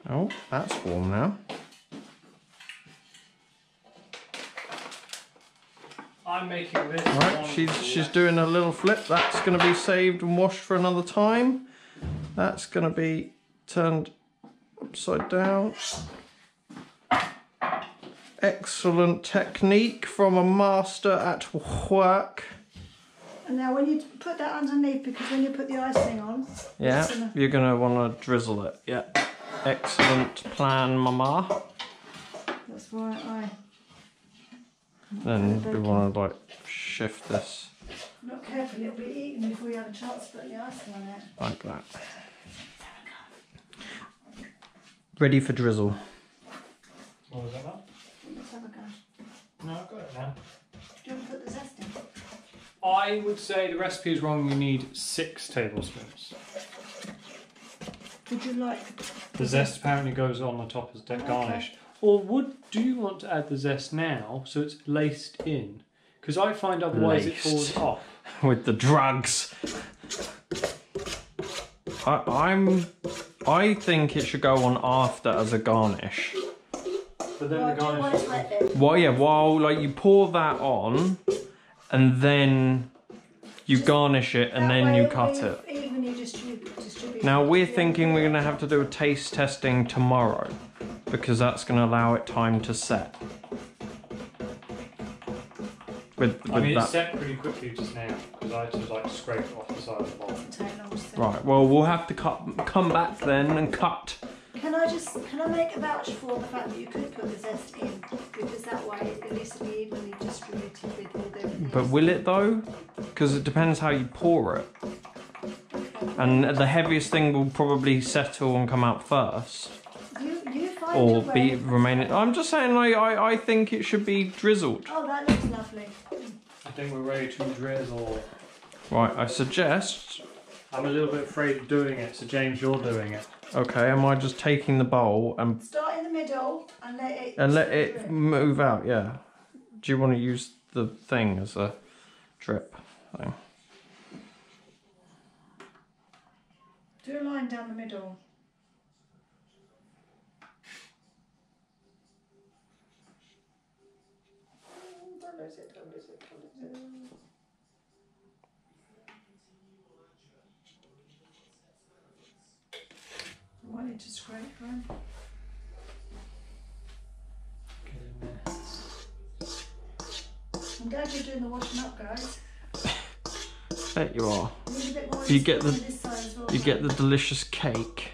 S1: Oh, that's warm now.
S2: I'm making this.
S1: Right, she's doing a little flip. That's going to be saved and washed for another time. That's going to be turned upside down. Excellent technique from a master at work.
S3: And now when you put that underneath, because when you put the icing on...
S1: Yeah, you're going to want to drizzle it. Yeah. Excellent plan, mama.
S3: That's why I...
S1: Then we want to like shift this.
S3: Not carefully, it'll be eaten before you have a chance to put the icing on it.
S1: Like that. Ready for drizzle.
S2: What was that about?
S3: Let's have a go.
S2: No, I've got it now.
S3: Do you want to put the zest in?
S2: I would say the recipe is wrong. You need 6 tablespoons.
S3: Would you like...
S2: The zest apparently goes on the top as garnish. Or do you want to add the zest now so it's laced in? Because I find otherwise it falls off.
S1: With the drugs. I think it should go on after as a garnish.
S2: But then the garnish...
S1: Well, yeah, while like you pour that on and then you garnish it and then you cut it.
S3: Evenly distribute.
S1: Now we're thinking we're going to have to do a taste testing tomorrow, because that's going to allow it time to set.
S2: I mean, it's set pretty quickly just now, because I had to like scrape it off the side of the bowl.
S1: Right, well we'll have to come back then and cut.
S3: Can I make a vouch for the fact that you could put the zest in, because that way at least it'll be evenly distributed with all the...
S1: But will it though? Because it depends how you pour it. And the heaviest thing will probably settle and come out first.
S3: You find
S1: Or be remaining. I'm just saying, like, I think it should be drizzled.
S3: Oh, that looks lovely.
S2: I think we're ready to drizzle.
S1: Right, I suggest...
S2: I'm a little bit afraid of doing it, so James, you're doing it.
S1: Okay, am I just taking the bowl and...
S3: Start in the middle and let it...
S1: And let it move out, yeah. Do you want to use the thing as a drip thing?
S3: Do a line down the middle. Don't lose it, don't lose it, don't lose it. I want it to scrape, right?
S2: Get in there.
S3: I'm glad you're doing the washing up, guys.
S1: Bet you are.
S3: Need a bit more
S1: You get
S3: on this side as well.
S1: You get the delicious cake.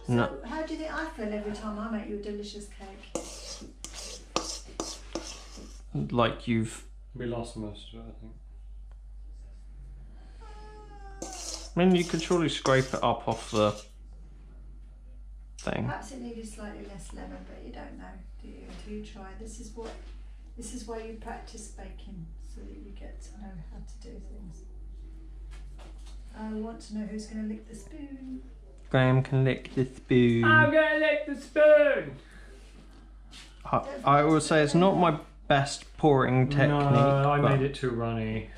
S1: No.
S3: So how do you think I feel every time I make you a delicious cake?
S1: Like you've...
S2: We lost most of it, I think.
S1: I mean, you could surely scrape it up off the thing.
S3: Perhaps it needed slightly less lemon, but you don't know, do you? Until you try. This is where you practice baking, so that you get to know how to do things. I want to know who's going to lick the spoon.
S1: Graham can lick the spoon.
S2: I'm gonna lick the spoon!
S1: I would say it's not my best pouring technique.
S2: No, I made it too runny.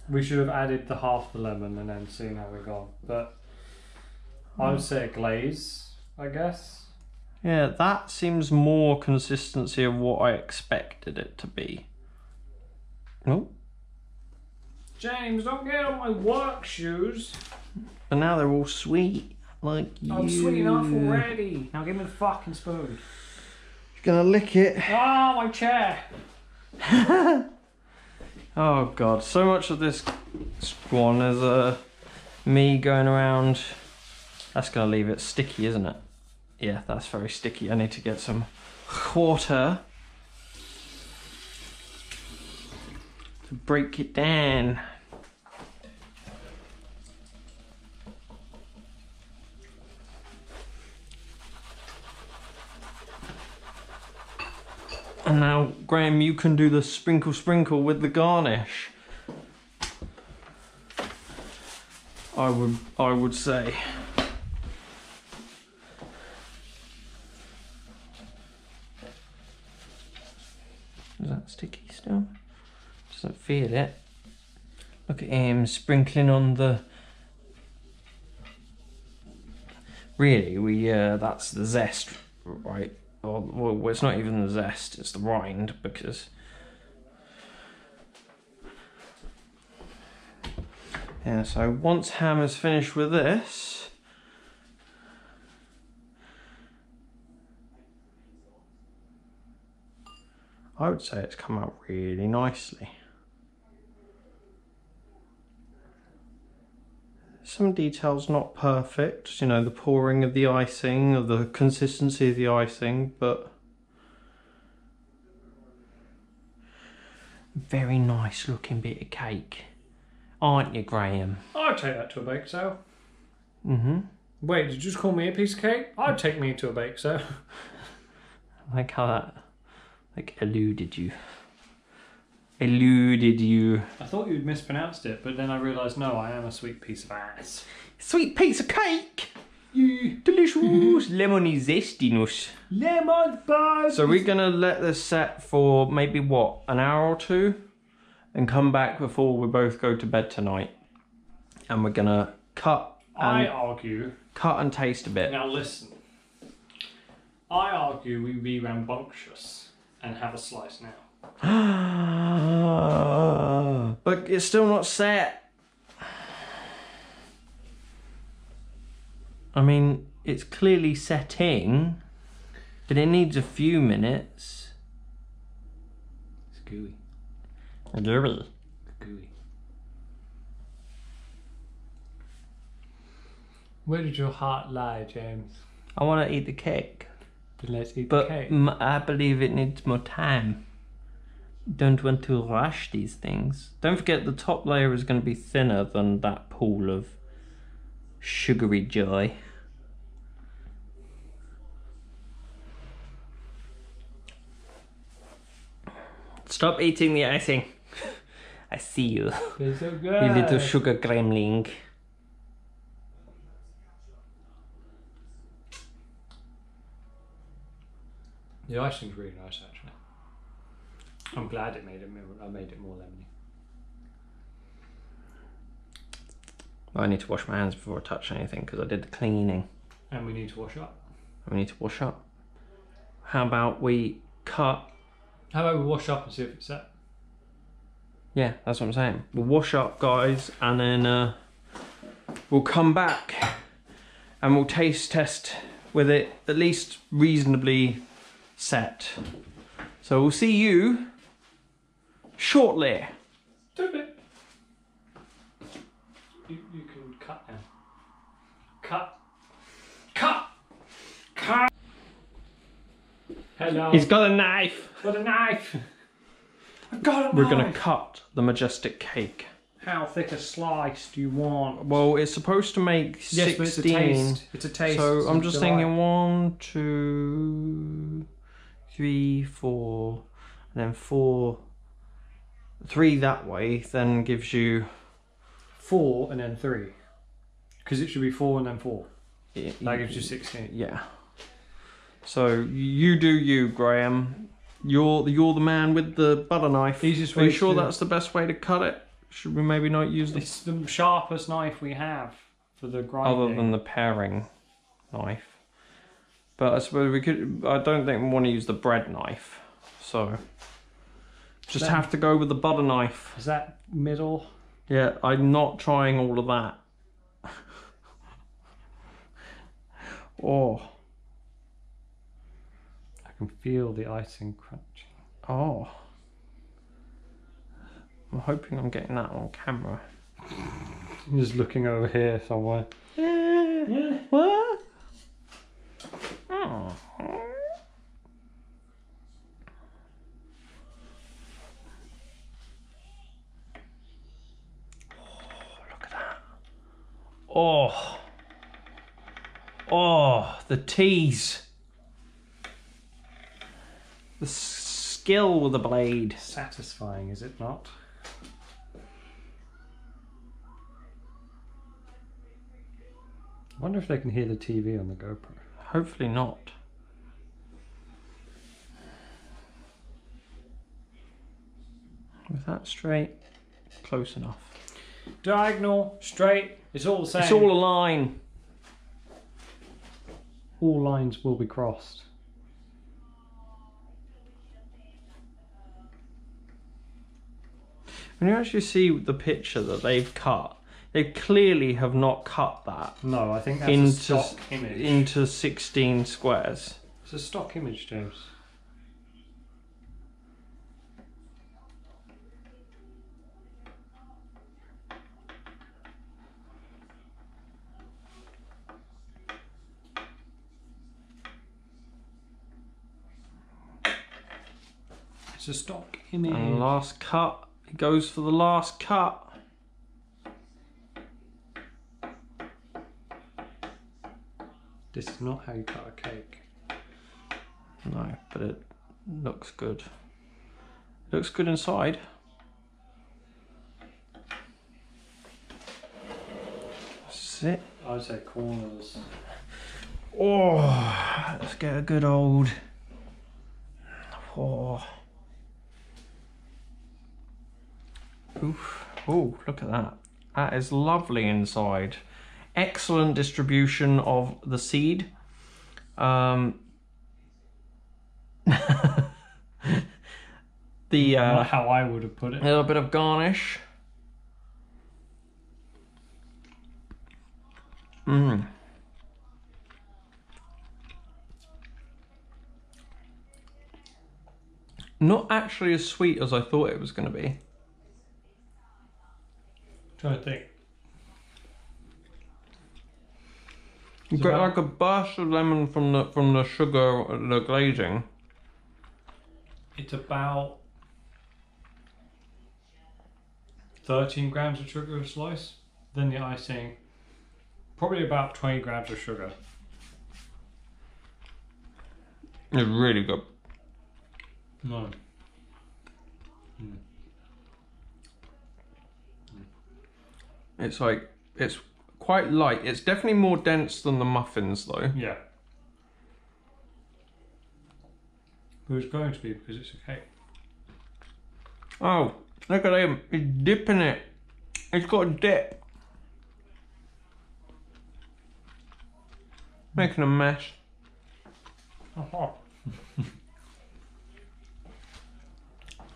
S2: We should have added the half the lemon and then seen how we gone. But I would say a glaze, I guess.
S1: Yeah, that seems more consistency of what I expected it to be. Oh.
S2: James, don't get on my work shoes.
S1: But now they're all sweet, like you.
S2: I'm sweet enough already. Now give me the fucking spoon.
S1: You're gonna lick it.
S2: Ah, my chair.
S1: Oh god, so much of this one is me going around That's gonna leave it sticky, isn't it? Yeah, that's very sticky. I need to get some water to break it down. And now, Graham, you can do the sprinkle sprinkle with the garnish. I would say. Is that sticky still? Doesn't feel it. Look at him sprinkling on the. Really, that's the zest, right? Well, it's not even the zest, it's the rind, because yeah, so once Ham is finished with this, I would say it's come out really nicely. Some details not perfect, you know, the pouring of the icing, or the consistency of the icing, but very nice looking bit of cake, aren't you, Graham?
S2: I'd take that to a bake sale.
S1: Mm-hmm.
S2: Wait, did you just call me a piece of cake? I'd take me to a bake sale.
S1: I like how that, like, eluded you. Eluded you.
S2: I thought you'd mispronounced it, but then I realised, no, I am a sweet piece of ass.
S1: Sweet piece of cake!
S2: Yeah.
S1: Delicious! Lemony zestiness.
S2: Lemon buzz!
S1: So we're gonna let this set for maybe, what, an hour or two? And come back before we both go to bed tonight. And we're gonna cut and taste a bit.
S2: Now listen. I argue we be rambunctious and have a slice now.
S1: But it's still not set. I mean, it's clearly setting, but it needs a few minutes.
S2: It's gooey.
S1: Gooey.
S2: Gooey. Where did your heart lie, James?
S1: I want to eat the cake.
S2: Then let's eat
S1: But
S2: the cake.
S1: I believe it needs more time. Don't want to rush these things. Don't forget the top layer is going to be thinner than that pool of sugary joy. Stop eating the icing. I see you.
S2: It's so good.
S1: You little sugar gremlin.
S2: The icing's really nice, actually. I'm glad I made it more lemony.
S1: I need to wash my hands before I touch anything because I did the cleaning.
S2: And we need to wash up.
S1: We need to wash up. How about we cut?
S2: How about we wash up and see if it's set?
S1: Yeah, that's what I'm saying. We'll wash up, guys, and then we'll come back and we'll taste test with it at least reasonably set. So we'll see you shortly.
S2: Do a bit. You can cut now. Cut. Cut. Cut. Hello.
S1: He's got a knife.
S2: Got a knife. I got a knife.
S1: We're gonna cut the majestic cake.
S2: How thick a slice do you want?
S1: Well, it's supposed to make 16.
S2: Yes, but it's a taste. It's a taste.
S1: So I'm just
S2: delight.
S1: thinking 1, 2, 3, 4, and then 4, 3 that way, then gives you
S2: 4 and then 3. Because it should be 4 and then 4.
S1: Yeah,
S2: That gives you 16.
S1: Yeah. So you do you, Graham. You're the man with the butter knife.
S2: Easiest
S1: Are you
S2: way
S1: sure
S2: to-
S1: that's the best way to cut it? Should we maybe not use the
S2: It's the sharpest knife we have for the grinding.
S1: other than the paring knife? But I suppose we could. I don't think we want to use the bread knife, so just have to go with the butter knife.
S2: Is that middle?
S1: Yeah, I'm not trying all of that. Oh,
S2: I can feel the icing crunching.
S1: oh. I'm hoping I'm getting that on camera.
S2: I'm just looking over here somewhere. Yeah.
S1: What? Oh. Look at that. Oh. Oh, the tease. The skill with the blade.
S2: Satisfying, is it not? I wonder if they can hear the TV on the GoPro.
S1: Hopefully not. With that straight, close enough.
S2: Diagonal, straight, it's all the same.
S1: It's all a line.
S2: All lines will be crossed.
S1: When you actually see the picture that they've cut, they clearly have not cut that
S2: No, I think that's a stock image.
S1: into 16 squares.
S2: It's a stock image, James. It's a stock image.
S1: And last cut, it goes for the last cut.
S2: This is not how you cut a cake.
S1: No, but it looks good. It looks good inside. That's it.
S2: I'd say corners.
S1: Oh, let's get a good old. Oh. Oof. Oh, look at that. That is lovely inside. Excellent distribution of the seed. The
S2: Not how I would have put it.
S1: a little bit of garnish. Mmm. Not actually as sweet as I thought it was going to be.
S2: Trying to think.
S1: You get like a burst of lemon from the sugar, the glazing.
S2: It's about 13 grams of sugar a slice. Then the icing, probably about 20 grams of sugar.
S1: It's really good.
S2: No.
S1: It's like, it's quite light. It's definitely more dense than the muffins though.
S2: Yeah. But it's going to be because it's a cake.
S1: Oh, look at him. He's dipping it. It's got a dip. Making a mess.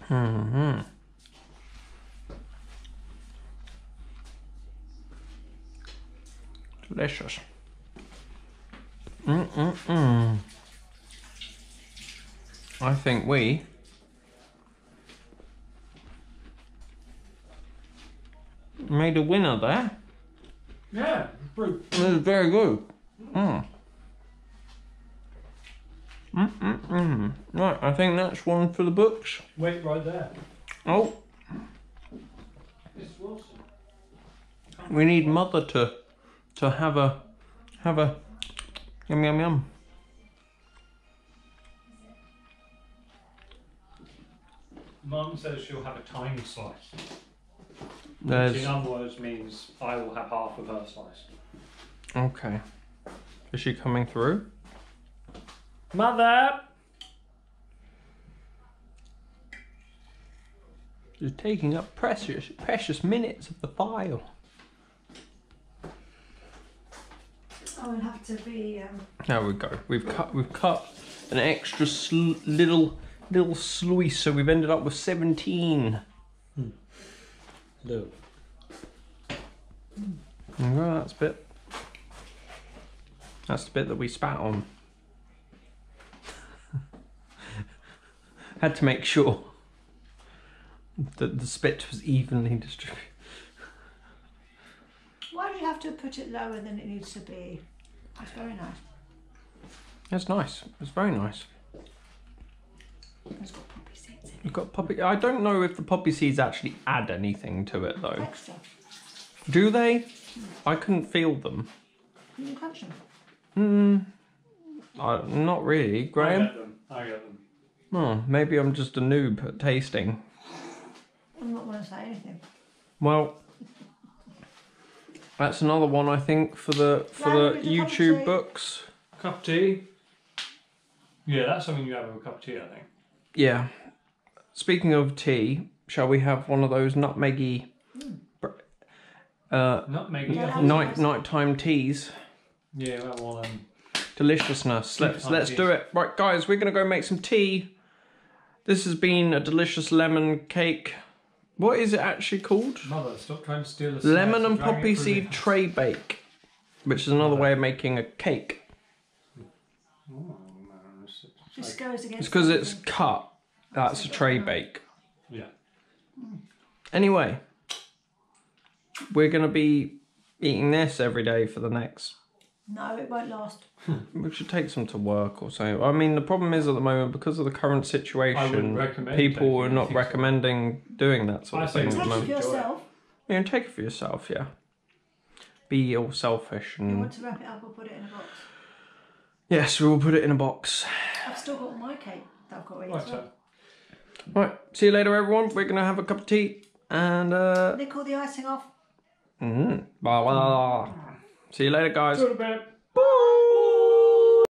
S1: Mm-hmm. Delicious. I think we made a winner there.
S2: Yeah,
S1: It was very good. Right, I think that's one for the books.
S2: wait right there.
S1: Oh,
S2: Miss Wilson.
S1: we need Mother to have a yum yum yum.
S2: Mum says she'll have a tiny slice. Which
S1: There's
S2: in other words means I will have half of her slice.
S1: okay. Is she coming through?
S2: Mother!
S1: She's taking up precious minutes of the file.
S3: Oh, it'll have to be.
S1: There we go. We've cut an extra little slice, so we've ended up with 17.
S2: Look.
S1: Well, that's the bit that we spat on. Had to make sure that the spit was evenly distributed.
S3: Why do you have to put it lower than it needs to be? That's very nice.
S1: It's nice. It's very nice.
S3: It's got poppy seeds in it.
S1: You've got poppy. I don't know if the poppy seeds actually add anything to it though.
S3: Extra.
S1: Do they? I couldn't feel them.
S3: You can crunch them.
S1: Not really, Graham.
S2: I get them.
S1: Oh, maybe I'm just a noob at tasting.
S3: I'm not going to say anything.
S1: Well, that's another one I think for the
S3: Graham, here's a cup of
S1: YouTube
S3: tea.
S1: books.
S2: Cup of tea. Yeah, that's something you have with a cup of tea, I think.
S1: Yeah. Speaking of tea, shall we have one of those nutmeggy
S2: Nutmeg.
S3: Yeah.
S1: nighttime teas?
S2: Yeah, well,
S1: Deliciousness. Let's do it. Right, guys, we're gonna go make some tea. This has been a delicious lemon cake. What is it actually called?
S2: Mother, stop trying to steal the
S1: Lemon and poppy seed tray bake, which is another way of making a cake.
S2: Oh, man,
S3: This goes against.
S1: It's because it's
S3: everything.
S1: cut. That's a tray bake.
S2: yeah.
S1: Anyway, we're gonna be eating this every day for the next.
S3: No, it won't last.
S1: We should take some to work or something. I mean, the problem is at the moment, because of the current situation,
S2: recommend
S1: people
S2: taking
S1: are not
S2: anything.
S1: recommending doing that sort of
S2: I say
S1: thing at the
S3: Take it for
S1: moment.
S3: yourself.
S1: Yeah, and take it for yourself, yeah. Be all selfish
S3: You
S1: and...
S3: want to wrap it up or put it in a box?
S1: Yes, we will put it in a box.
S3: I've still got my cake that I've got to eat as
S2: Right,
S3: well.
S1: Right, see you later, everyone. We're going to have a cup of tea and...
S3: Nick all the icing off.
S1: Blah, blah. See you later, guys.
S2: Talk about